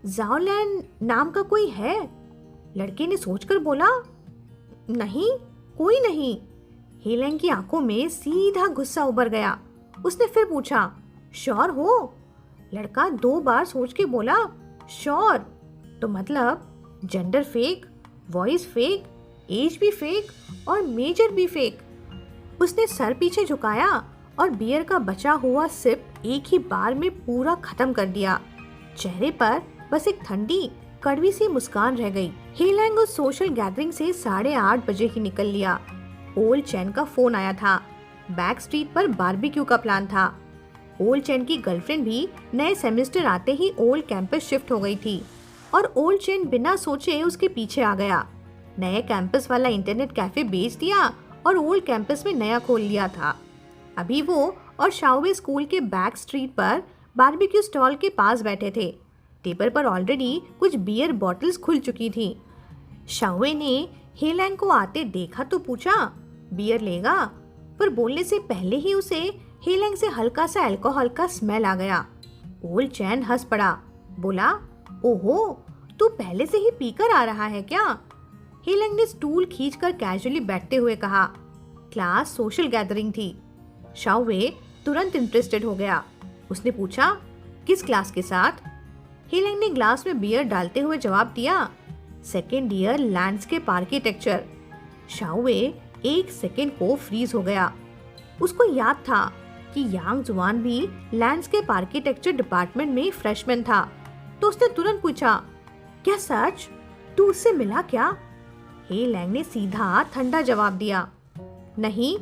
जाओलैंड नाम का कोई है? लड़के ने सोचकर बोला, नहीं, कोई नहीं। हेलेंग की आंखों में सीधा गुस्सा उभर गया। उसने फिर पूछा, श्योर हो? लड़का 2 बार सोच के बोला, श्योर। तो मतलब gender fake, voice fake, age भी फेक और मेजर भी फेक। उसने सर पीछे झुकाया और बियर का बचा हुआ सिप एक ही बार में पूरा खत्म कर दिया। चेहरे पर बस एक ठंडी कड़वी सी मुस्कान रह गई। हेलेंग उस सोशल गैदरिंग से 8:30 बजे ही निकल लिया। ओल्ड चैन का फोन आया था। बैक स्ट्रीट पर बारबेक्यू का प्लान था। ओल्ड चैन की गर्लफ्रेंड भी नए सेमेस्टर आते ही ओल्ड कैंपस शिफ्ट हो गई थी और ओल्ड चैन बिना सोचे उसके पीछे आ गया। नए कैंपस वाला इंटरनेट कैफे बेच दिया और ओल्ड कैंपस में नया खोल लिया था। अभी वो और शाओवे स्कूल के बैक स्ट्रीट पर बारबेक्यू स्टॉल के पास बैठे थे। टेबल पर ऑलरेडी कुछ बियर बॉटल्स खुल चुकी थी। शाओवे ने हेलेंग को आते देखा तो पूछा, बियर लेगा? पर बोलने से पहले ही उसे हेलेंग से हल्का सा अल्कोहल का स्मेल आ गया। ओल्ड चैन हंस पड़ा, बोला, ओहो, तू पहले से ही पीकर आ रहा है क्या? हेलेंग ने स्टूल खींचकर कैजुअली बैठते हुए कहा, क्लास सोशल गैदरिंग थी। शाओवे तुरंत इंटरेस्टेड हो गया। उसने पूछा, किस क्लास के साथ? हेलेंग ने ग्लास में बियर डालते हुए जवाब दिया, सेकेंड ईयर लैंडस्केप आर्किटेक्चर। शाओवे एक सेकेंड को फ्रीज हो गया। उसको याद था कि यांग जुआन भी लैंडस्केप आर्किटेक्चर डिपार्टमेंट में फ्रेशमैन था, तो उसने तुरंत पूछा, क्या सच? तू उससे मिला क्या? हेलेंग ने सीधा ठंडा जवाब दिया, नहीं।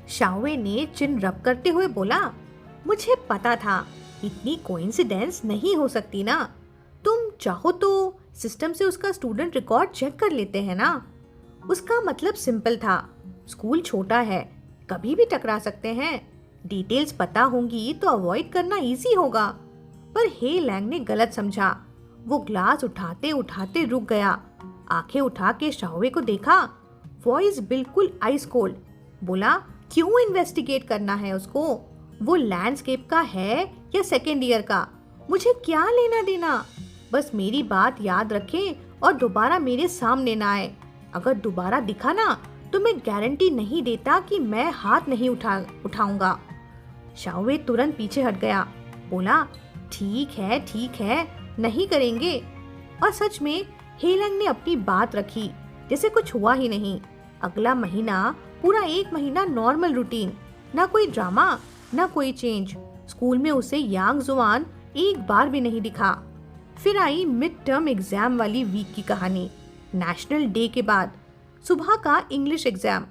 शाओवे ने चिन रब करते हुए बोला, मुझे पता था, इतनी कोइंसिडेंस नहीं हो सकती ना। तुम चाहो तो सिस्टम से उसका स्टूडेंट रिकॉर्ड चेक कर लेते हैं ना। उसका मतलब सिंपल था, स्कूल छोटा है, कभी भी टकरा सकते हैं। डिटेल्स पता होंगी तो अवॉइड करना इजी होगा। पर हेलेंग ने गलत समझा। वो ग्लास उठाते उठाते रुक गया। आंखें उठा के शाओवे को देखा। वॉइस बिल्कुल आइस कोल्ड। बोला, क्यों इन्वेस्टिगेट करना है उसको? वो लैंडस्केप का है या सेकेंड ईयर का, मुझे क्या लेना देना? बस मेरी बात याद रखे और दोबारा मेरे सामने ना आए। अगर दोबारा दिखा ना तो मैं गारंटी नहीं देता कि मैं हाथ नहीं उठाऊंगा। शाओवे तुरंत पीछे हट गया। बोला, ठीक है, नहीं करेंगे। और सच में हेलेंग ने अपनी बात रखी, जैसे कुछ हुआ ही नहीं। अगला महीना, पूरा 1 महीना नॉर्मल रूटीन, ना कोई ड्रामा, ना कोई चेंज। स्कूल में उसे यांग जुआन एक बार भी नहीं दिखा। फिर आई मिड टर्म एग्जाम वाली वीक की कहानी। नेशनल डे के बाद सुबह का इंग्लिश एग्जाम,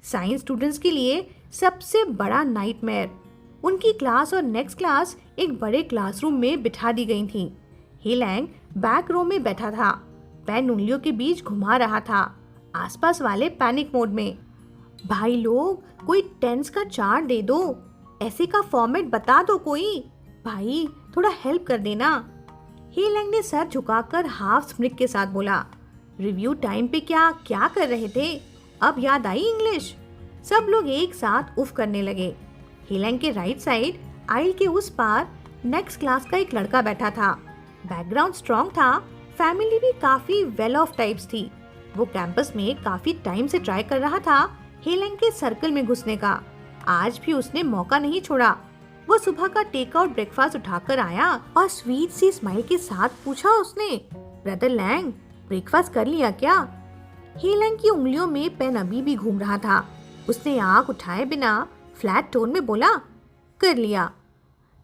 साइंस स्टूडेंट्स के लिए सबसे बड़ा नाइटमेयर। उनकी क्लास और नेक्स्ट क्लास एक बड़े क्लासरूम में बिठा दी गई थी। हेलेंग बैक रो में बैठा था, पेन उंगलियों के बीच घुमा रहा था। आसपास वाले पैनिक मोड में, भाई लोग, कोई टेंस का चार्ट दे दो, ऐसे का फॉर्मेट बता दो कोई, भाई थोड़ा हेल्प कर देना। हेलेंग ने सर झुकाकर हाफ स्मिक के साथ बोला, रिव्यू टाइम पे क्या क्या कर रहे थे? अब याद आई इंग्लिश? सब लोग एक साथ उफ करने लगे। हेलेंग के राइट साइड आइल के उस पार नेक्स्ट क्लास का एक लड़का बैठा था। बैकग्राउंड स्ट्रॉन्ग था, फैमिली भी काफी वेल ऑफ टाइप्स थी। वो कैंपस में काफी टाइम से ट्राई कर रहा था हेलेंग के सर्कल में घुसने का। आज भी उसने मौका नहीं छोड़ा। वो सुबह का टेक आउट ब्रेकफास्ट उठाकर आया और स्वीट सी स्माइल के साथ पूछा उसने, ब्रदर लैंग, ब्रेकफास्ट कर लिया क्या? हेलेंग की उंगलियों में पेन अभी भी घूम रहा था। उसने आंख उठाए बिना फ्लैट टोन में बोला, कर लिया।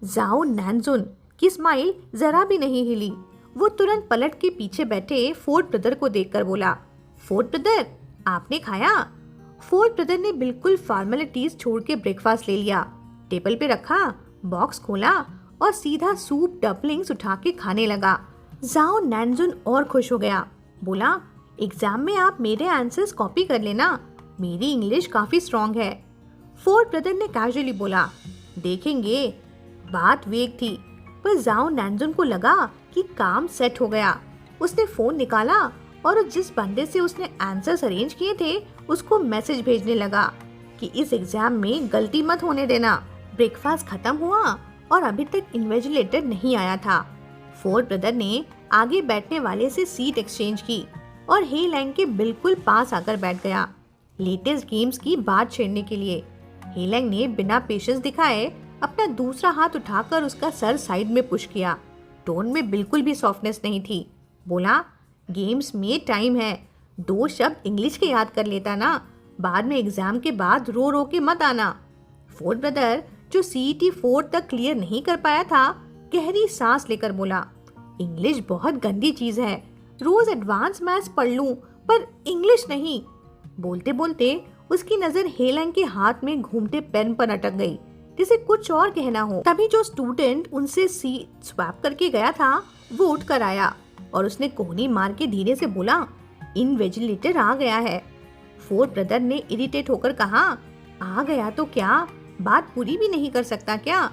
जाओ नैनजुन की स्माइल जरा भी नहीं हिली। वो तुरंत पलट के पीछे बैठे फोर्ड ब्रदर को देखकर बोला, फोर्ड ब्रदर, आपने खाया? फोर्ड ब्रदर ने बिल्कुल फॉर्मेलिटीज छोड़ के ब्रेकफास्ट ले लिया। टेबल पे रखा, बॉक्स खोला और सीधा सूप डम्पलिंग्स उठा के खाने लगा। जाओ नैनजुन और खुश हो गया। बोला, एग्जाम में आप मेरे आंसर्स कॉपी कर लेना, मेरी इंग्लिश काफी स्ट्रांग है। फोर्थ ब्रदर ने कैजुअली बोला, देखेंगे। बात वेग थी, पर जाओ नैंजुन को लगा कि काम सेट हो गया। उसने फोन निकाला और जिस बंदे से उसने आंसर्स अरेंज किए थे उसको मैसेज भेजने लगा कि इस एग्जाम में गलती मत होने देना। ब्रेकफास्ट खत्म हुआ और अभी तक इन्विजिलेटर नहीं आया था। फोर्थ ब्रदर ने आगे बैठने वाले से सीट एक्सचेंज की और हे लैंग के बिल्कुल पास आकर बैठ गया, लेटेस्ट गेम्स की बात छेड़ने के लिए। हे लैंग ने बिना पेशेंस दिखाए अपना दूसरा हाथ उठाकर उसका सर साइड में पुश किया। टोन में बिल्कुल भी सॉफ्टनेस नहीं थी। बोला, गेम्स में टाइम है, 2 शब्द इंग्लिश के याद कर लेता ना, बाद में एग्जाम के बाद रो रो के मत आना। फोर्थ ब्रदर, जो CET 4 तक क्लियर नहीं कर पाया था, गहरी सांस लेकर बोला, इंग्लिश बहुत गंदी चीज है, रोज एडवांस मैथ्स पढ़ लूं, पर इंग्लिश नहीं। बोलते बोलते उसकी नजर हे लैंग के हाथ में घूमते पेन पर अटक गई, जिसे कुछ और कहना हो। तभी जो स्टूडेंट उनसे सीट स्वैप करके गया था वो उठ कर आया और उसने कोहनी मार के धीरे से बोला, इन्विजिलेटर आ गया है। फोर्थ ब्रदर ने इरिटेट होकर कहा, आ गया तो क्या, बात पूरी भी नहीं कर सकता क्या?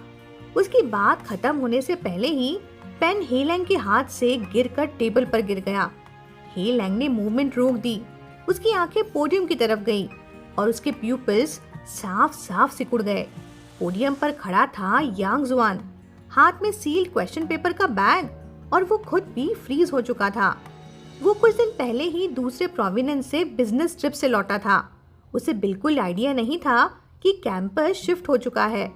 उसकी बात खत्म होने से पहले ही पेन हे लैंग के हाथ से गिरकर टेबल पर गिर गया। हे लैंग ने मूवमेंट रोक दी। उसकी आंखें पोडियम की तरफ गई और उसके प्यूपिल्स साफ साफ सिकुड़ गए। पोडियम पर खड़ा था यांग जुआन, हाथ में सील्ड क्वेश्चन पेपर का बैग, और वो खुद भी फ्रीज हो चुका था। वो कुछ दिन पहले ही दूसरे प्रोविनेंस से बिजनेस ट्रिप से लौटा था। उसे बिल्कुल आइडिया नहीं था कि कैंपस शिफ्ट हो चुका है,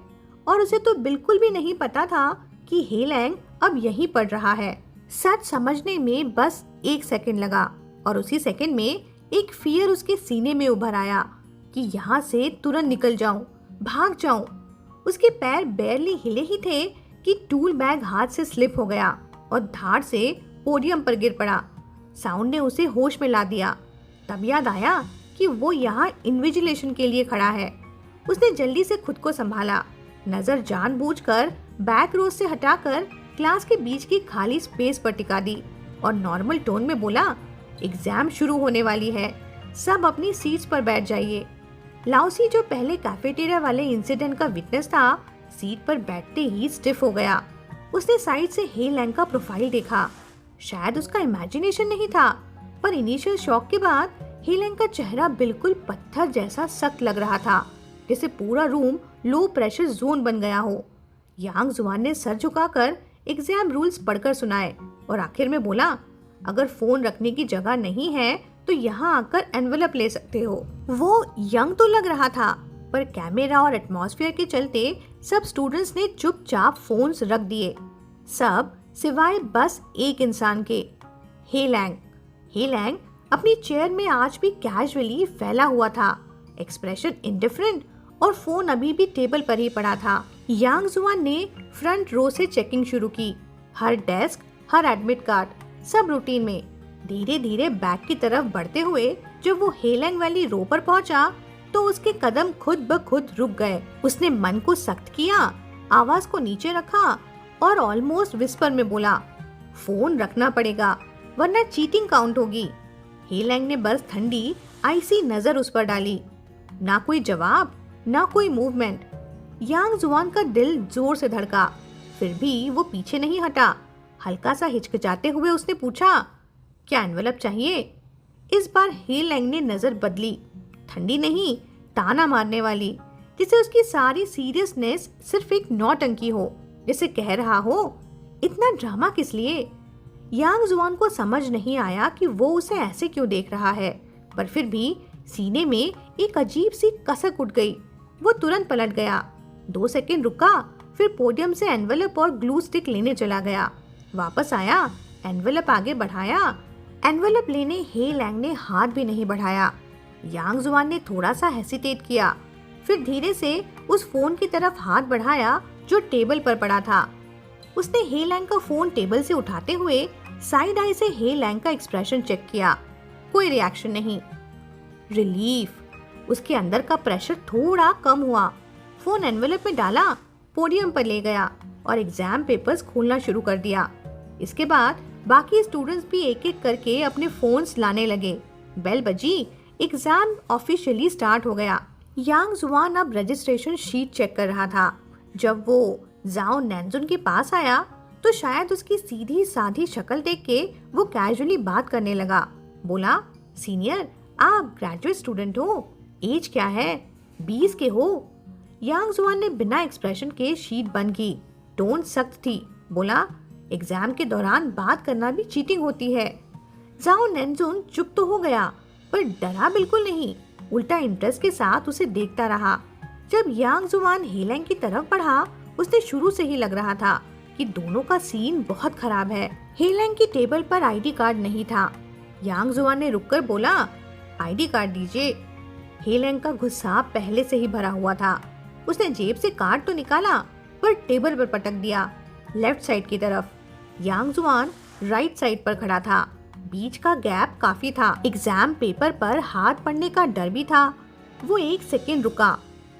और उसे तो बिल्कुल भी नहीं पता था कि हे लैंग अब यहीं पढ़ रहा है। सच समझने में बस 1 सेकंड लगा, और उसी सेकंड में एक फियर उसके सीने में उभर आया कि यहाँ से तुरंत निकल जाऊं, भाग जाऊं। उसके पैर बैरली हिले ही थे कि टूल बैग हाथ से स्लिप हो गया और धाड़ से पोडियम पर गिर पड़ा। साउंड ने उसे होश में ला दिया। तब याद आया कि वो यहाँ इन्विजिलेशन के लिए खड़ा है। उसने जल्दी से खुद को संभाला, नजर जानबूझकर बैक रो से हटाकर क्लास के बीच की खाली स्पेस पर टिका दी और नॉर्मल टोन में बोला, एग्जाम शुरू होने वाली है, सब अपनी सीट्स पर बैठ जाइए। लाउसी, जो पहले कैफेटेरिया वाले इंसिडेंट का विटनेस था, सीट पर बैठते ही स्टिफ हो गया। उसने साइड से हे लैंग का प्रोफाइल देखा। शायद उसका इमेजिनेशन नहीं था, पर इनिशियल शॉक के बाद हे लैंग का चेहरा बिल्कुल पत्थर जैसा सख्त लग रहा था, जैसे पूरा रूम लो प्रेशर जोन बन गया हो। यांग जुआन ने सर झुकाकर एग्जाम रूल्स पढ़कर सुनाए और आखिर में बोला, अगर फोन रखने की जगह नहीं है तो यहाँ आकर एनवेलप ले सकते हो। वो यंग तो लग रहा था, पर कैमरा और एटमॉस्फेयर के चलते सब स्टूडेंट्स ने चुपचाप फोन्स रख दिए, सब सिवाय बस एक इंसान के, हे लैंग। हे लैंग अपनी चेयर में आज भी कैजुअली फैला हुआ था, एक्सप्रेशन इंडिफरेंट, और फोन अभी भी टेबल पर ही पड़ा था। यांग जुआन ने फ्रंट रो से चेकिंग शुरू की, हर डेस्क, हर एडमिट कार्ड, सब रूटीन में। धीरे धीरे बैक की तरफ बढ़ते हुए जब वो हे लैंग वाली रो पर पहुंचा तो उसके कदम खुद ब खुद रुक गए। उसने मन को सख्त किया, आवाज को नीचे रखा और ऑलमोस्ट विस्पर में बोला, फोन रखना पड़ेगा वरना चीटिंग काउंट होगी। हे लैंग ने बस ठंडी आईसी नजर उस पर डाली। ना कोई जवाब, ना कोई मूवमेंट। यांग जुआन का दिल जोर से धड़का, फिर भी वो पीछे नहीं हटा। हल्का सा हिचकिचाते हुए उसने पूछा, क्या एनवेलप चाहिए? इस बार हे लैंग ने नजर बदली, ठंडी नहीं, ताना मारने वाली, जिसे उसकी सारी सीरियसनेस सिर्फ एक नौटंकी हो, जैसे कह रहा हो, इतना ड्रामा किस लिए? यांग जुआन को समझ नहीं आया कि वो उसे ऐसे क्यों देख रहा है, पर फिर भी सीने में एक अजीब सी कसक उठ गई। वो तुरंत पलट गया, 2 सेकंड रुका, फिर पोडियम से एनवेलप और ग्लू स्टिक लेने चला गया। वापस आया, एनवेलप आगे बढ़ाया। एनवेलप लेने हे लैंग ने हाथ भी नहीं बढ़ाया। यांग जुआन ने थोड़ा सा हेसिटेट किया, फिर धीरे से उस फोन की तरफ हाथ बढ़ाया जो टेबल पर पड़ा था। उसने हे लैंग का फोन टेबल से उठाते हुए साइड आई से हे लैंग का एक्सप्रेशन चेक किया। कोई रिएक्शन नहीं। रिलीफ, उसके अंदर का प्रेशर थोड़ा कम हुआ। फोन एनवेलप में डाला, पोडियम पर ले गया और एग्जाम पेपर्स खोलना शुरू कर दिया। इसके बाद बाकी स्टूडेंट्स भी एक एक करके अपने फोन्स लाने लगे। बेल बजी, एग्जाम ऑफिशियली स्टार्ट हो गया। यांग जुआन अब रजिस्ट्रेशन शीट चेक कर रहा था। जब वो जाओ नैनजुन के पास आया तो शायद उसकी सीधी साधी शक्ल देख के वो कैजुअली बात करने लगा। बोला, सीनियर, आप ग्रेजुएट स्टूडेंट हो, एज क्या है? 20 के हो? यांग जुआन ने बिना एक्सप्रेशन के शीट बंद की। टोन सख्त थी। बोला, एग्जाम के दौरान बात करना भी चीटिंग होती है। जाओ नैनजुन चुप तो हो गया पर डरा बिल्कुल नहीं, उल्टा इंटरेस्ट के साथ उसे देखता रहा। जब यांग जुआन हेलेंग की तरफ बढ़ा उसने शुरू से ही लग रहा था कि दोनों का सीन बहुत खराब है। हेलेंग की टेबल पर आईडी कार्ड नहीं था। यांग जुआन ने रुककर बोला, आईडी कार्ड दीजिए। हेलेंग का गुस्सा पहले से ही भरा हुआ था। उसने जेब से कार्ड तो निकाला पर टेबल पर पटक दिया, लेफ्ट साइड की तरफ। यांग जुआन राइट साइड पर खड़ा था। बीच का गैप काफी था। एग्जाम पेपर पर हाथ पड़ने का डर भी था। वो 1 सेकेंड रुका,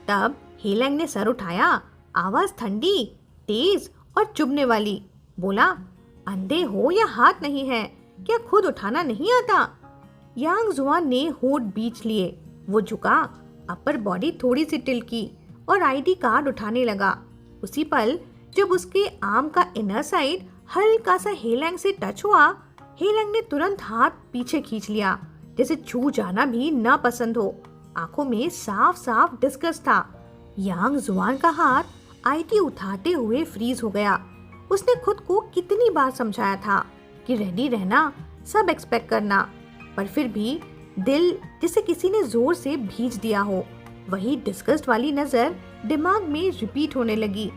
तब हेलेंग ने सर उठाया। आवाज ठंडी, तेज और चुभने वाली। बोला, अंधे हो या हाथ नहीं है, क्या खुद उठाना नहीं आता? यांग जुआन ने होठ बीच लिए। वो झुका, अपर बॉडी थोड़ी सी टिल्ट की और आईडी कार्ड उठाने लगा। उसी पल जब उसके आर्म का इनर साइड हल्का सा हेलेंग से टच हुआ, हेलेंग ने तुरंत हाथ पीछे खींच लिया, जैसे छू जाना भी ना पसंद हो। आंखों में साफ साफ डिस्गस्ट था। यांग जुआन का हाथ आईडी उठाते हुए फ्रीज हो गया। उसने खुद को कितनी बार समझाया था कि रेडी रहना, सब एक्सपेक्ट करना, पर फिर भी दिल जिसे किसी ने जोर से भींच दिया हो। वही डिस्गस्ट वाली नजर दिमाग में रिपीट होने लगी।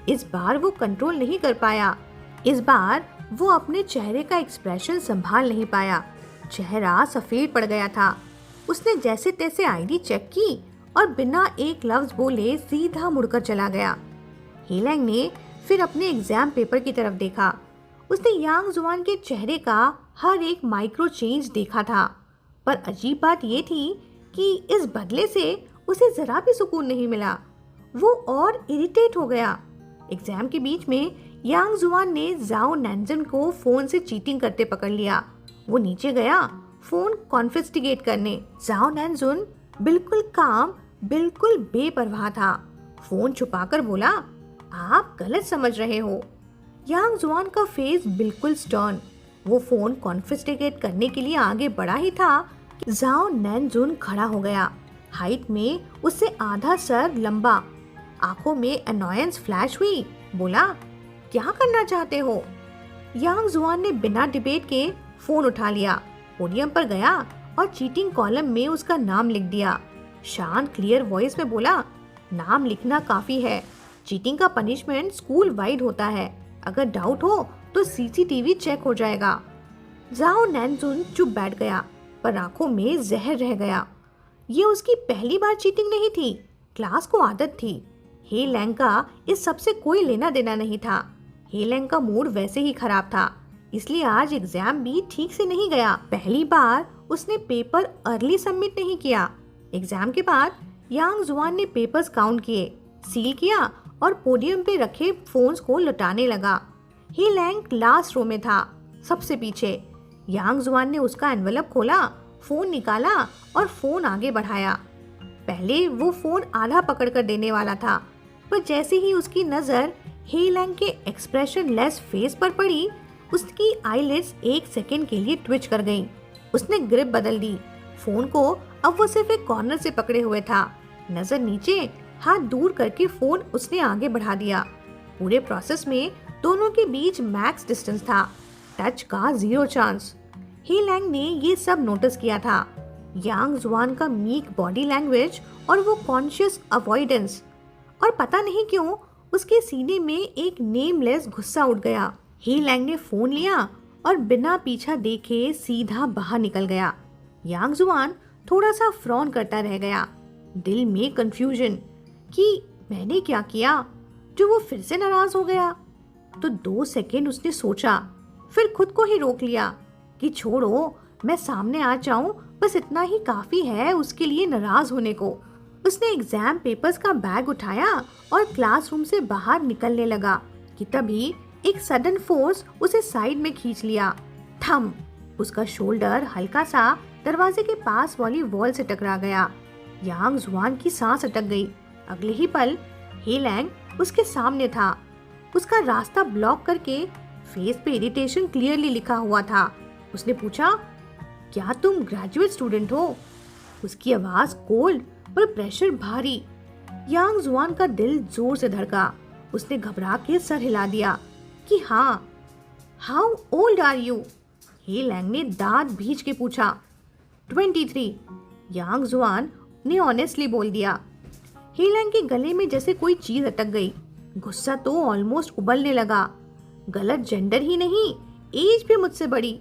इस बार वो कंट्रोल नहीं कर पाया। इस बार वो अपने चेहरे का एक्सप्रेशन संभाल नहीं पाया। चेहरा सफेद पड़ गया था। उसने जैसे तैसे आईडी चेक की और बिना एक लफ्ज बोले सीधा मुड़कर चला गया। हेलेंग ने फिर अपने एग्जाम पेपर की तरफ देखा। उसने यांग जुआन के चेहरे का हर एक माइक्रो चेंज देखा था, पर अजीब बात ये थी कि इस बदले से उसे जरा भी सुकून नहीं मिला। वो और इरिटेट हो गया। एग्जाम के बीच में यांग जुआन ने जाओ नैनजुन को फोन से चीटिंग करते पकड़ लिया। वो नीचे गया फोन कॉन्फिस्टिगेट करने। जाओ नैनजुन बिल्कुल काम, बिल्कुल बेपरवाह था। फोन छुपाकर बोला, आप गलत समझ रहे हो। यांग जुआन का फेस बिल्कुल स्टर्न। वो फोन कॉन्फिस्टिगेट करने के लिए आगे बढ़ा ही था कि जाओ नैनजुन खड़ा हो गया। हाइट में उससे आधा सर लंबा। आंखों में अनॉयंस फ्लैश हुई। बोला, क्या करना चाहते हो? यांग जुआन ने बिना डिबेट के फोन उठा लिया, पोडियम पर गया और चीटिंग कॉलम में उसका नाम लिख दिया। शांत क्लियर वॉइस में बोला, नाम लिखना काफी है, चीटिंग का पनिशमेंट स्कूल वाइड होता है, अगर डाउट हो तो सीसीटीवी चेक हो जाएगा। जाओ नैनजुन चुप बैठ गया, पर आंखों में जहर रह गया। ये उसकी पहली बार चीटिंग नहीं थी, क्लास को आदत थी। हेलेंग का इस सबसे कोई लेना देना नहीं था। हेलेंग का मूड वैसे ही खराब था, इसलिए आज एग्जाम भी ठीक से नहीं गया। पहली बार उसने पेपर अर्ली सबमिट नहीं किया। एग्जाम के बाद यांग जुआन ने पेपर्स काउंट किए, सील किया और पोडियम पे रखे फोन्स को लुटाने लगा। हेलेंग लास्ट रो में था, सबसे पीछे। यांग जुआन ने उसका एनवेलप खोला, फोन निकाला और फोन आगे बढ़ाया। पहले वो फोन आधा पकड़कर देने वाला था, पर जैसे ही उसकी नजर हेलेंग के एक्सप्रेशन लेस फेस पर पड़ी, उसकी आईलिड्स 1 सेकेंड के लिए ट्विच कर गईं। उसने ग्रिप बदल दी। फोन को अब वो सिर्फ एक कॉर्नर से पकड़े हुए था। नजर नीचे, हाथ दूर करके फोन उसने आगे बढ़ा दिया। पूरे प्रोसेस में दोनों के बीच मैक्स डिस्टेंस था, टच का 0 चांस। हेलेंग ने ये सब नोटिस किया था, यांग जुआन का मीक बॉडी लैंग्वेज और वो कॉन्शियस अवॉइडेंस। और पता नहीं क्यों उसके सीने में एक नेमलेस गुस्सा उठ गया। हेलेंग ने फोन लिया और बिना पीछा देखे सीधा बाहर निकल गया। यांग जुआन थोड़ा सा फ्रॉन करता रह गया, दिल में कंफ्यूजन कि मैंने क्या किया जो वो फिर से नाराज हो गया। तो 2 सेकेंड उसने सोचा, फिर खुद को ही रोक लिया कि छोड़ो, मैं सामने आ जाऊं, बस इतना ही काफी है उसके लिए नाराज होने को। उसने एग्जाम पेपर्स का बैग उठाया और क्लासरूम से बाहर निकलने लगा कि तभी एक सडन फोर्स उसे साइड में खींच लिया। थम! उसका शोल्डर हल्का सा दरवाजे के पास वाली वॉल से टकरा गया। यांग जुआन की सांस अटक गई। अगले ही पल हे लैंग उसके सामने था, उसका रास्ता ब्लॉक करके। फेस पे इरिटेशन क्लियरली लिखा हुआ था। उसने पूछा, क्या तुम ग्रेजुएट स्टूडेंट हो? उसकी आवाज कोल्ड पर प्रेशर भारी। यांग जुआन का दिल जोर से धड़का। उसने घबरा के सर हिला दिया कि हाँ। How old are you? He Lang ने दांत भींच के पूछा। 23। यांग जुआन ने ऑनेस्टली बोल दिया। हे लैंग के गले में जैसे कोई चीज अटक गई। गुस्सा तो ऑलमोस्ट उबलने लगा। गलत जेंडर ही नहीं, एज भी मुझसे बड़ी।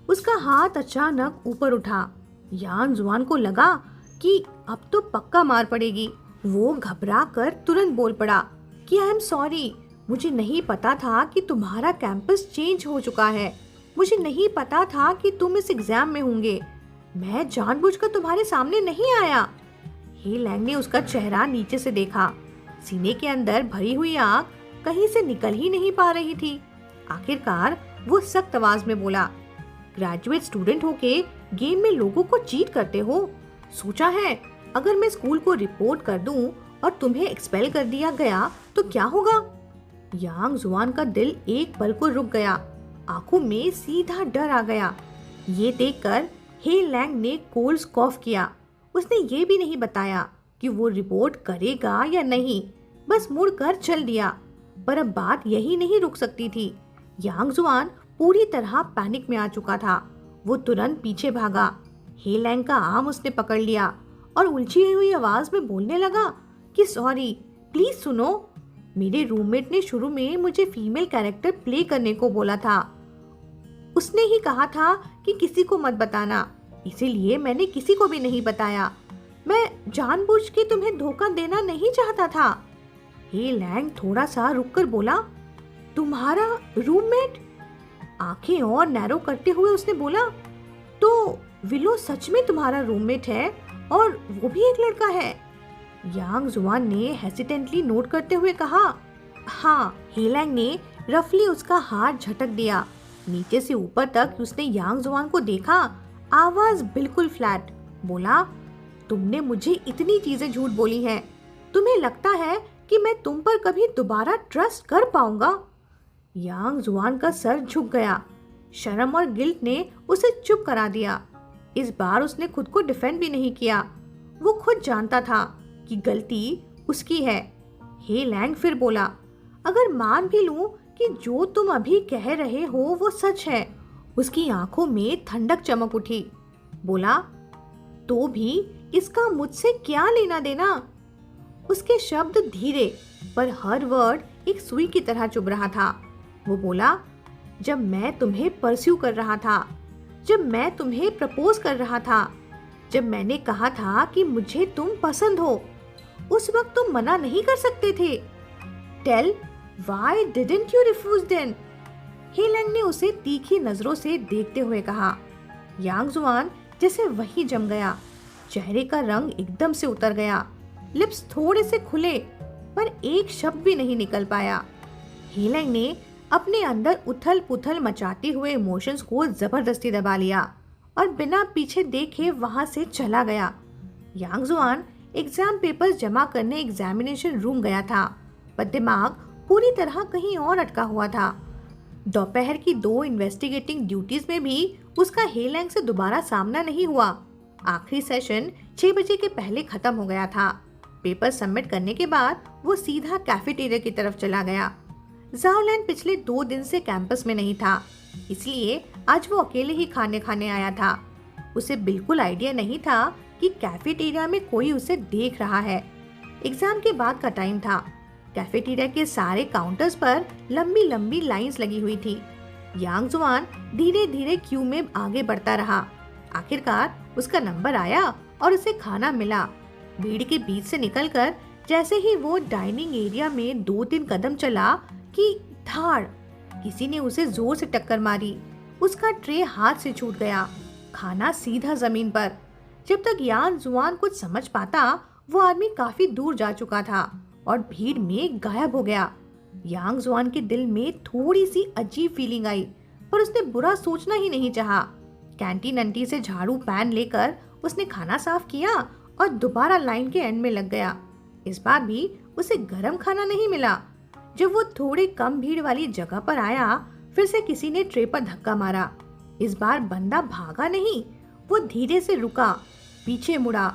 उसका हाथ अचानक ऊपर उठा। यांग जुआन को लगा कि अब तो पक्का मार पड़ेगी। वो घबरा कर तुरंत बोल पड़ा कि आई एम सॉरी, मुझे नहीं पता था कि तुम्हारा कैंपस चेंज हो चुका है। मुझे नहीं पता था कि तुम इस एग्जाम में होंगे। मैं जानबूझकर तुम्हारे सामने नहीं आया। हे लैंग ने उसका चेहरा नीचे से देखा। सीने के अंदर भरी हुई आग कहीं से निकल ही नहीं पा रही थी। आखिरकार वो सख्त आवाज में बोला, ग्रेजुएट स्टूडेंट होके गेम में लोगों को चीट करते हो? सोचा है अगर मैं स्कूल को रिपोर्ट कर दूं और तुम्हें एक्सपेल कर दिया गया तो क्या होगा? यांग जुआन का दिल एक पल को रुक गया। आंखों में सीधा डर आ गया। ये देखकर हे लैंग ने कोल्ड कॉफ किया। उसने ये भी नहीं बताया कि वो रिपोर्ट करेगा या नहीं, बस मुड़कर चल दिया। पर अब बात यही नहीं रुक सकती थी। यांग जुआन पूरी तरह पैनिक में आ चुका था। वो तुरंत पीछे भागा। हे लैंग का आर्म उसने पकड़ लिया और उलझी हुई आवाज में बोलने लगा कि सॉरी, प्लीज सुनो। मेरे रूममेट ने शुरू में मुझे फीमेल कैरेक्टर प्ले करने को बोला था। उसने ही कहा था कि किसी को मत बताना, इसीलिए मैंने किसी को भी नहीं बताया। मैं जानबूझ के तुम्हें धोखा देना नहीं चाहता था। हे लैंग थोड़ा सा रुककर बोला, तुम्हारा रूममेट? आंखें और नैरो करते हुए उसने बोला, तो विलो सच में तुम्हारा रूममेट है और वो भी एक लड़का है? यांग जुआन ने हेसिटेंटली नोट करते हुए कहा, हाँ। हे लैंग ने रफली उसका हाथ झटक दिया। नीचे से ऊपर तक उसने यांग जुआन को देखा। आवाज बिल्कुल फ्लैट। बोला, तुमने मुझे इतनी चीजें झूठ बोली हैं। तुम्हें लगता है कि मैं तुम पर कभी दोबारा ट्रस्ट कर पाऊंगा? यांग जुआन का सर झुक गया। शर्म और गिल्ट ने उसे चुप करा दिया। इस बार उसने खुद को डिफेंड भी नहीं किया। वो खुद जानता था कि गलती उसकी है। हे लैंग फिर बोला, अगर मान भी लूं कि जो तुम अभी कह रहे हो वो सच है। उसकी आंखों में ठंडक चमक उठी। बोला, तो भी इसका मुझसे क्या लेना देना? उसके शब्द धीरे पर हर वर्ड एक सुई की तरह चुभ रहा था। वो बोला, जब मैं तुम्हें परस्यू कर रहा था, जब मैं तुम्हें प्रपोज कर रहा था, जब मैंने कहा था कि मुझे तुम पसंद हो, उस वक्त तुम मना नहीं कर सकते थे। Tell, why didn't you refuse then? He Lang ने उसे तीखी नजरों से देखते हुए कहा। यांग जुआन जैसे वही जम गया। चेहरे का रंग एकदम से उतर गया। लिप्स थोड़े से खुले पर एक शब्द भी नहीं निकल पाया। हे लैंग ने अपने अंदर उथल पुथल मचाते हुए इमोशंस को जबरदस्ती दबा लिया और बिना पीछे देखे वहां से चला गया। यांग जुआन एग्जाम पेपर्स जमा करने एग्जामिनेशन रूम गया था, पर दिमाग पूरी तरह कहीं और अटका हुआ था। दोपहर की 2 इन्वेस्टिगेटिंग ड्यूटीज में भी उसका हे लैंग से दोबारा सामना नहीं हुआ। आखिरी सेशन 6 बजे के पहले खत्म हो गया था। पेपर सबमिट करने के बाद वो सीधा कैफेटेरिया की तरफ चला गया। ज़ाओ लैन पिछले 2 दिन से कैंपस में नहीं था, इसलिए आज वो अकेले ही खाने आया था। उसे बिल्कुल आइडिया नहीं था कि कैफेटेरिया में कोई उसे देख रहा है। एग्जाम के बाद का टाइम था। कैफेटेरिया के सारे काउंटर्स पर लंबी लंबी लाइंस लगी हुई थी। यांग जुआन धीरे धीरे क्यू में आगे बढ़ता रहा। आखिरकार उसका नंबर आया और उसे खाना मिला। भीड़ के बीच से निकलकर जैसे ही वो डाइनिंग एरिया में 2-3 कदम चला कि धाड़, किसी ने उसे जोर से टक्कर मारी। उसका ट्रे हाथ से छूट गया। खाना सीधा जमीन पर। जब तक यांग जुआन कुछ समझ पाता, वो आदमी काफी दूर जा चुका था और भीड़ में गायब हो गया। यांग जुआन के दिल में थोड़ी सी अजीब फीलिंग आई, पर उसने बुरा सोचना ही नहीं चाहा। कैंटीन आंटी से झाड़ू पैन लेकर उसने खाना साफ किया और दोबारा लाइन के एंड में लग गया। इस बार भी उसे गरम खाना नहीं मिला। जब वो थोड़े कम भीड़ वाली जगह पर आया, फिर से किसी ने ट्रे पर धक्का मारा। इस बार बंदा भागा नहीं, वो धीरे से रुका, पीछे मुड़ा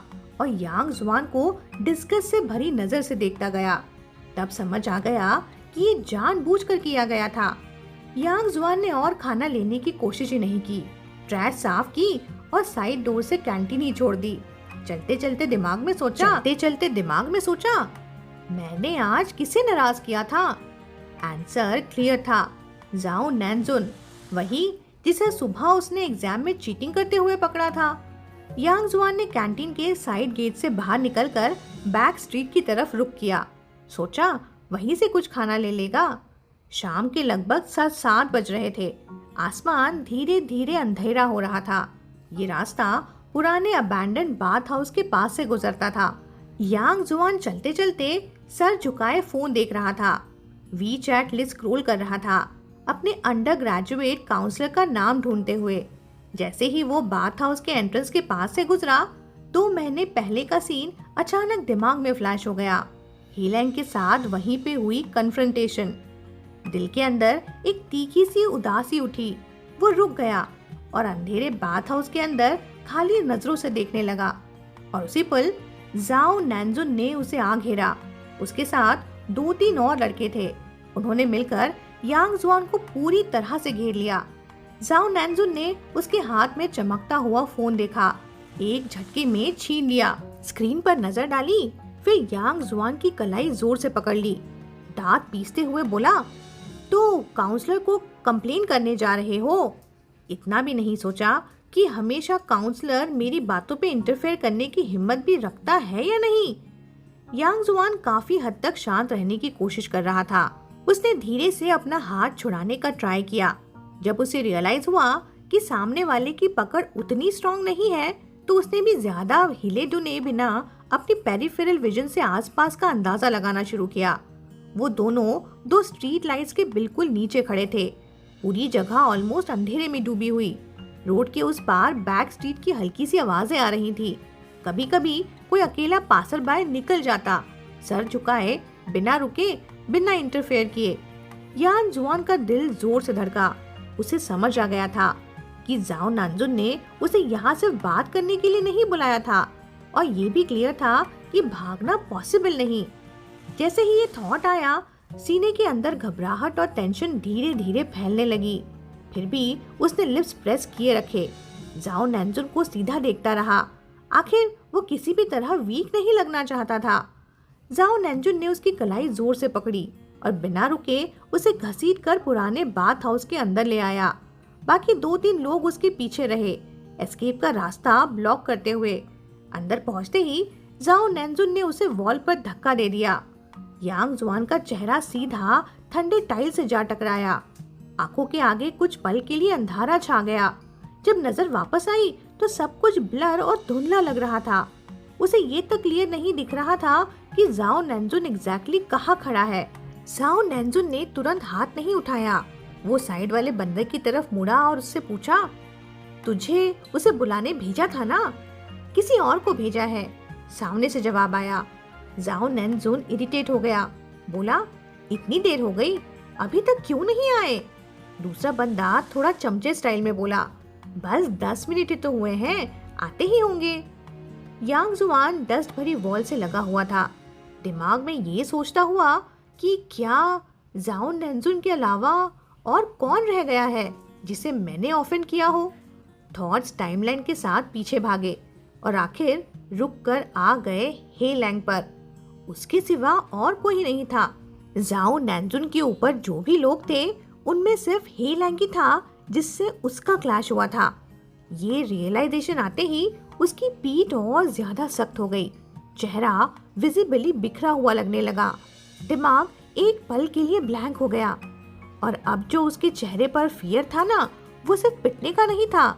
और यांग जुआन को डिस्गस्ट से भरी नजर से देखता गया। तब समझ आ गया कि ये जानबूझकर किया गया था। यांग जुआन ने और खाना लेने की कोशिश ही नहीं की, ट्रैश साफ की और साइड डोर से कैंटीन ही छोड़ दी। चलते चलते दिमाग में सोचा मैंने आज किसे नाराज किया था। आंसर क्लियर था, जाओ नैनजुन, वही जिसे सुबह उसने एग्जाम में चीटिंग करते हुए पकड़ा था। यांग जुआन ने कैंटीन के साइड गेट से बाहर निकलकर बैक स्ट्रीट की तरफ रुख किया। सोचा वहीं से कुछ खाना ले लेगा। शाम के लगभग 7 बज रहे थे। आसमान धीरे धीरे अंधेरा हो रहा था। ये रास्ता पुराने अबैंडन बाथ हाउस के पास से गुजरता था। यांग जुआन चलते चलते सर झुकाए फोन देख रहा था। वी चैट लिस्ट स्क्रॉल कर रहा था, अपने अंडर ग्रेजुएट काउंसलर का नाम ढूंढते हुए। जैसे ही वो बाथ हाउस के एंट्रेंस के पास से गुजरा, 2 महीने पहले का सीन अचानक दिमाग में फ्लैश हो गया। हीलैंग के साथ वहीं पे हुई कन्फ्रंटेशन। दिल के अंदर एक तीखी सी उदासी उठी। वो रुक गया और अंधेरे बाथ हाउस के अंदर खाली नजरों से देखने लगा। और उसी पल जाओ नैनजुन ने उसे आ घेरा। उसके साथ 2-3 और लड़के थे। उन्होंने मिलकर यांग जुआन को पूरी तरह से घेर लिया। जाओ नैनजुन ने उसके हाथ में चमकता हुआ फोन देखा, एक झटके में छीन लिया। स्क्रीन पर नजर डाली, फिर यांग जुआन की कलाई जोर से पकड़ ली। दांत पीसते हुए बोला, तो काउंसलर को कंप्लेन करने जा रहे हो? इतना भी नहीं सोचा कि हमेशा काउंसलर मेरी बातों पे इंटरफेयर करने की हिम्मत भी रखता है या नहीं। यांग जुआन काफी हद तक शांत रहने की कोशिश कर रहा था। उसने धीरे से अपना हाथ छुड़ाने का ट्राई किया। जब उसे रियलाइज हुआ कि सामने वाले की पकड़ उतनी स्ट्रॉन्ग नहीं है, तो उसने भी ज्यादा हिले डुले बिना अपनी पेरिफेरल विजन से आसपास का अंदाजा लगाना शुरू किया। वो दोनों 2 स्ट्रीट लाइट्स के बिल्कुल नीचे खड़े थे। पूरी जगह ऑलमोस्ट अंधेरे में डूबी हुई। रोड के उस पार बैक स्ट्रीट की हल्की सी आवाजें आ रही थी। कभी कभी कोई अकेला पासर बाय निकल जाता, सर झुकाए, बिना रुके, बिना इंटरफेयर किए। यांग जुआन का दिल जोर से धड़का। उसे समझ आ गया था कि जाओ नैनजुन ने उसे यहाँ सिर्फ बात करने के लिए नहीं बुलाया था, और ये भी क्लियर था कि भागना पॉसिबल नहीं। जैसे ही ये थॉट आया, सीने के अंदर घबराहट और टेंशन धीरे धीरे फैलने लगी। फिर भी उसने लिप्स प्रेस किए रखे, जाओ नैनजुन को सीधा देखता रहा। आखिर वो किसी भी तरह वीक नहीं लगना चाहता था। जाओ नैनजुन ने उसकी कलाई जोर से पकड़ी और बिना रुके उसे घसीट कर पुराने बाथ हाउस के अंदर ले आया। बाकी 2-3 लोग उसके पीछे रहे, एस्केप का रास्ता ब्लॉक करते हुए। अंदर पहुंचते ही जाओ नैनजुन ने उसे वॉल पर धक्का दे दिया। यांग जुआन का चेहरा सीधा ठंडे टाइल से जा टकराया। आंखों के आगे कुछ पल के लिए अंधारा छा गया। जब नजर वापस आई तो सब कुछ ब्लर और धुंधला लग रहा था। उसे ये तक क्लियर नहीं दिख रहा था कि जाओ नैनजुन एग्जैक्टली कहाँ खड़ा है। जाओ नैनजुन ने तुरंत हाथ नहीं उठाया। वो साइड वाले बंदर की तरफ मुड़ा और उससे पूछा, तुझे उसे बुलाने भेजा था ना? किसी और को भेजा है, सामने से जवाब आया। जाओ नैनजुन इरिटेट हो गया, बोला, इतनी देर हो गई, अभी तक क्यों नहीं आए? दूसरा बंदा थोड़ा चमचे स्टाइल में बोला, बस 10 मिनट ही तो हुए हैं, आते ही होंगे। यांग जुआन डस्ट भरी वॉल से लगा हुआ था। दिमाग में ये सोचता हुआ कि क्या जाओ नैनजुन के अलावा और कौन रह गया है जिसे मैंने ऑफेंड किया हो। थॉट्स टाइमलाइन के साथ पीछे भागे और आखिर रुक कर आ गए हेलैंग पर। उसके सिवा और कोई नहीं था। जाओ नैनजुन के ऊपर जो भी लोग थे, उनमें सिर्फ हेलैंग ही था जिससे उसका क्लैश हुआ था। ये रियलाइजेशन आते ही उसकी पीठ और ज्यादा सख्त हो गई। चेहरा विजिबली बिखरा हुआ लगने लगा। दिमाग एक पल के लिए ब्लैंक हो गया। और अब जो उसके चेहरे पर फियर था ना, वो सिर्फ पिटने का नहीं था।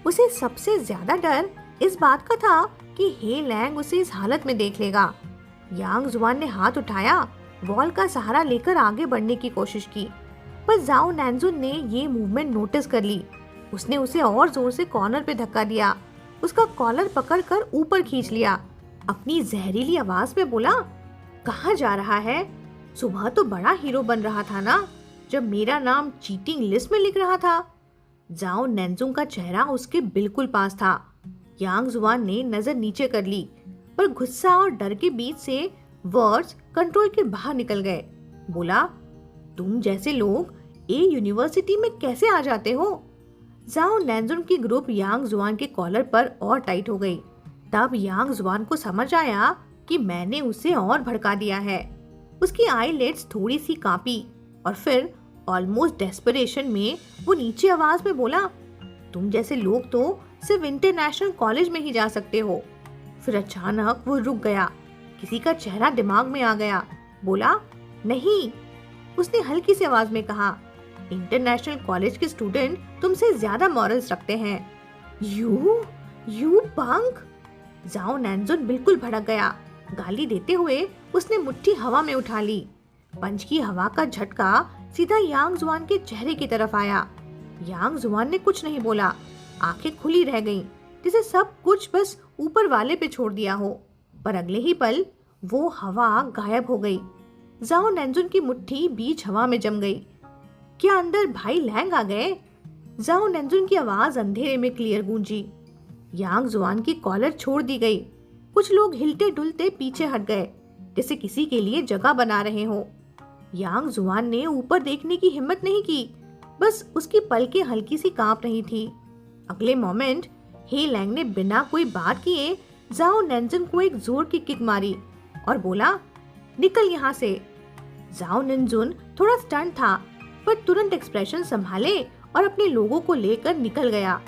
उसे सबसे ज्यादा डर इस बात का था कि हेलैंग उसे इस हालत में देख लेगा। यांग जुआन ने हाथ उठाया, वॉल का सहारा लेकर आगे बढ़ने की कोशिश की, पर जाओ नैनजुन ने ये मूवमेंट नोटिस कर ली। उसने उसे और जोर से कॉर्नर पे धक्का दिया, उसका कॉलर पकड़कर ऊपर खींच लिया। अपनी जहरीली आवाज में बोला, कहाँ जा रहा है? सुबह तो बड़ा हीरो बन रहा था ना, जब मेरा नाम चीटिंग लिस्ट में लिख रहा था। जाओ नेंजुंग का चेहरा उसके बिल्कुल पास था। यांग जुआन ने नजर नीचे कर ली, पर गुस्सा और डर के बीच से वर्ड्स कंट्रोल के बाहर निकल गए। बोला, तुम जैसे लोग ए यूनिवर्सिटी में कैसे आ जाते हो? जाओ नेंजुन की ग्रुप यांग जुआन के कॉलर पर और टाइट हो गई। तब यांग जुआन को समझ आया कि मैंने उसे और भड़का दिया है। उसकी आईलिड्स थोड़ी सी कांपी और फिर ऑलमोस्ट डेस्परेशन में वो नीचे आवाज में बोला, तुम जैसे लोग तो सिर्फ इंटरनेशनल कॉलेज में ही जा सकते हो। फिर अचानक वो रुक गया, किसी का चेहरा दिमाग में आ गया। बोला, नहीं। उसने हल्की सी आवाज में कहा, इंटरनेशनल कॉलेज के स्टूडेंट तुमसे ज्यादा मॉरल्स रखते हैं। यू पंक। जाओ नैनजुन बिल्कुल भड़क गया। गाली देते हुए उसने मुट्ठी हवा में उठा ली। पंच की हवा का झटका सीधा यांग जुआन के चेहरे की तरफ आया। यांग जुआन ने कुछ नहीं बोला, आंखें खुली रह गईं, जैसे सब कुछ बस ऊपर वाले पे छोड़ दिया हो। पर अगले ही पल वो हवा गायब हो गई। जाओ नैनजुन की मुट्ठी बीच हवा में जम गई। क्या अंदर भाई लैंग आ गए? जाओ नैनजुन की आवाज अंधेरे में क्लियर गूंजी। यांग जुआन की कॉलर छोड़ दी गई। कुछ लोग हिलते डुलते पीछे हट गए, जैसे किसी के लिए जगह बना रहे हो। यांग जुआन ने ऊपर देखने की हिम्मत नहीं की, बस उसकी पलकें हल्की सी कांप रही थी। अगले मोमेंट हे लैंग ने बिना कोई बात किए जाओ नैनजुन को एक जोर की किक मारी और बोला, निकल यहाँ से। जाओ नैनजुन थोड़ा स्टन था, पर तुरंत एक्सप्रेशन संभाले और अपने लोगों को लेकर निकल गया।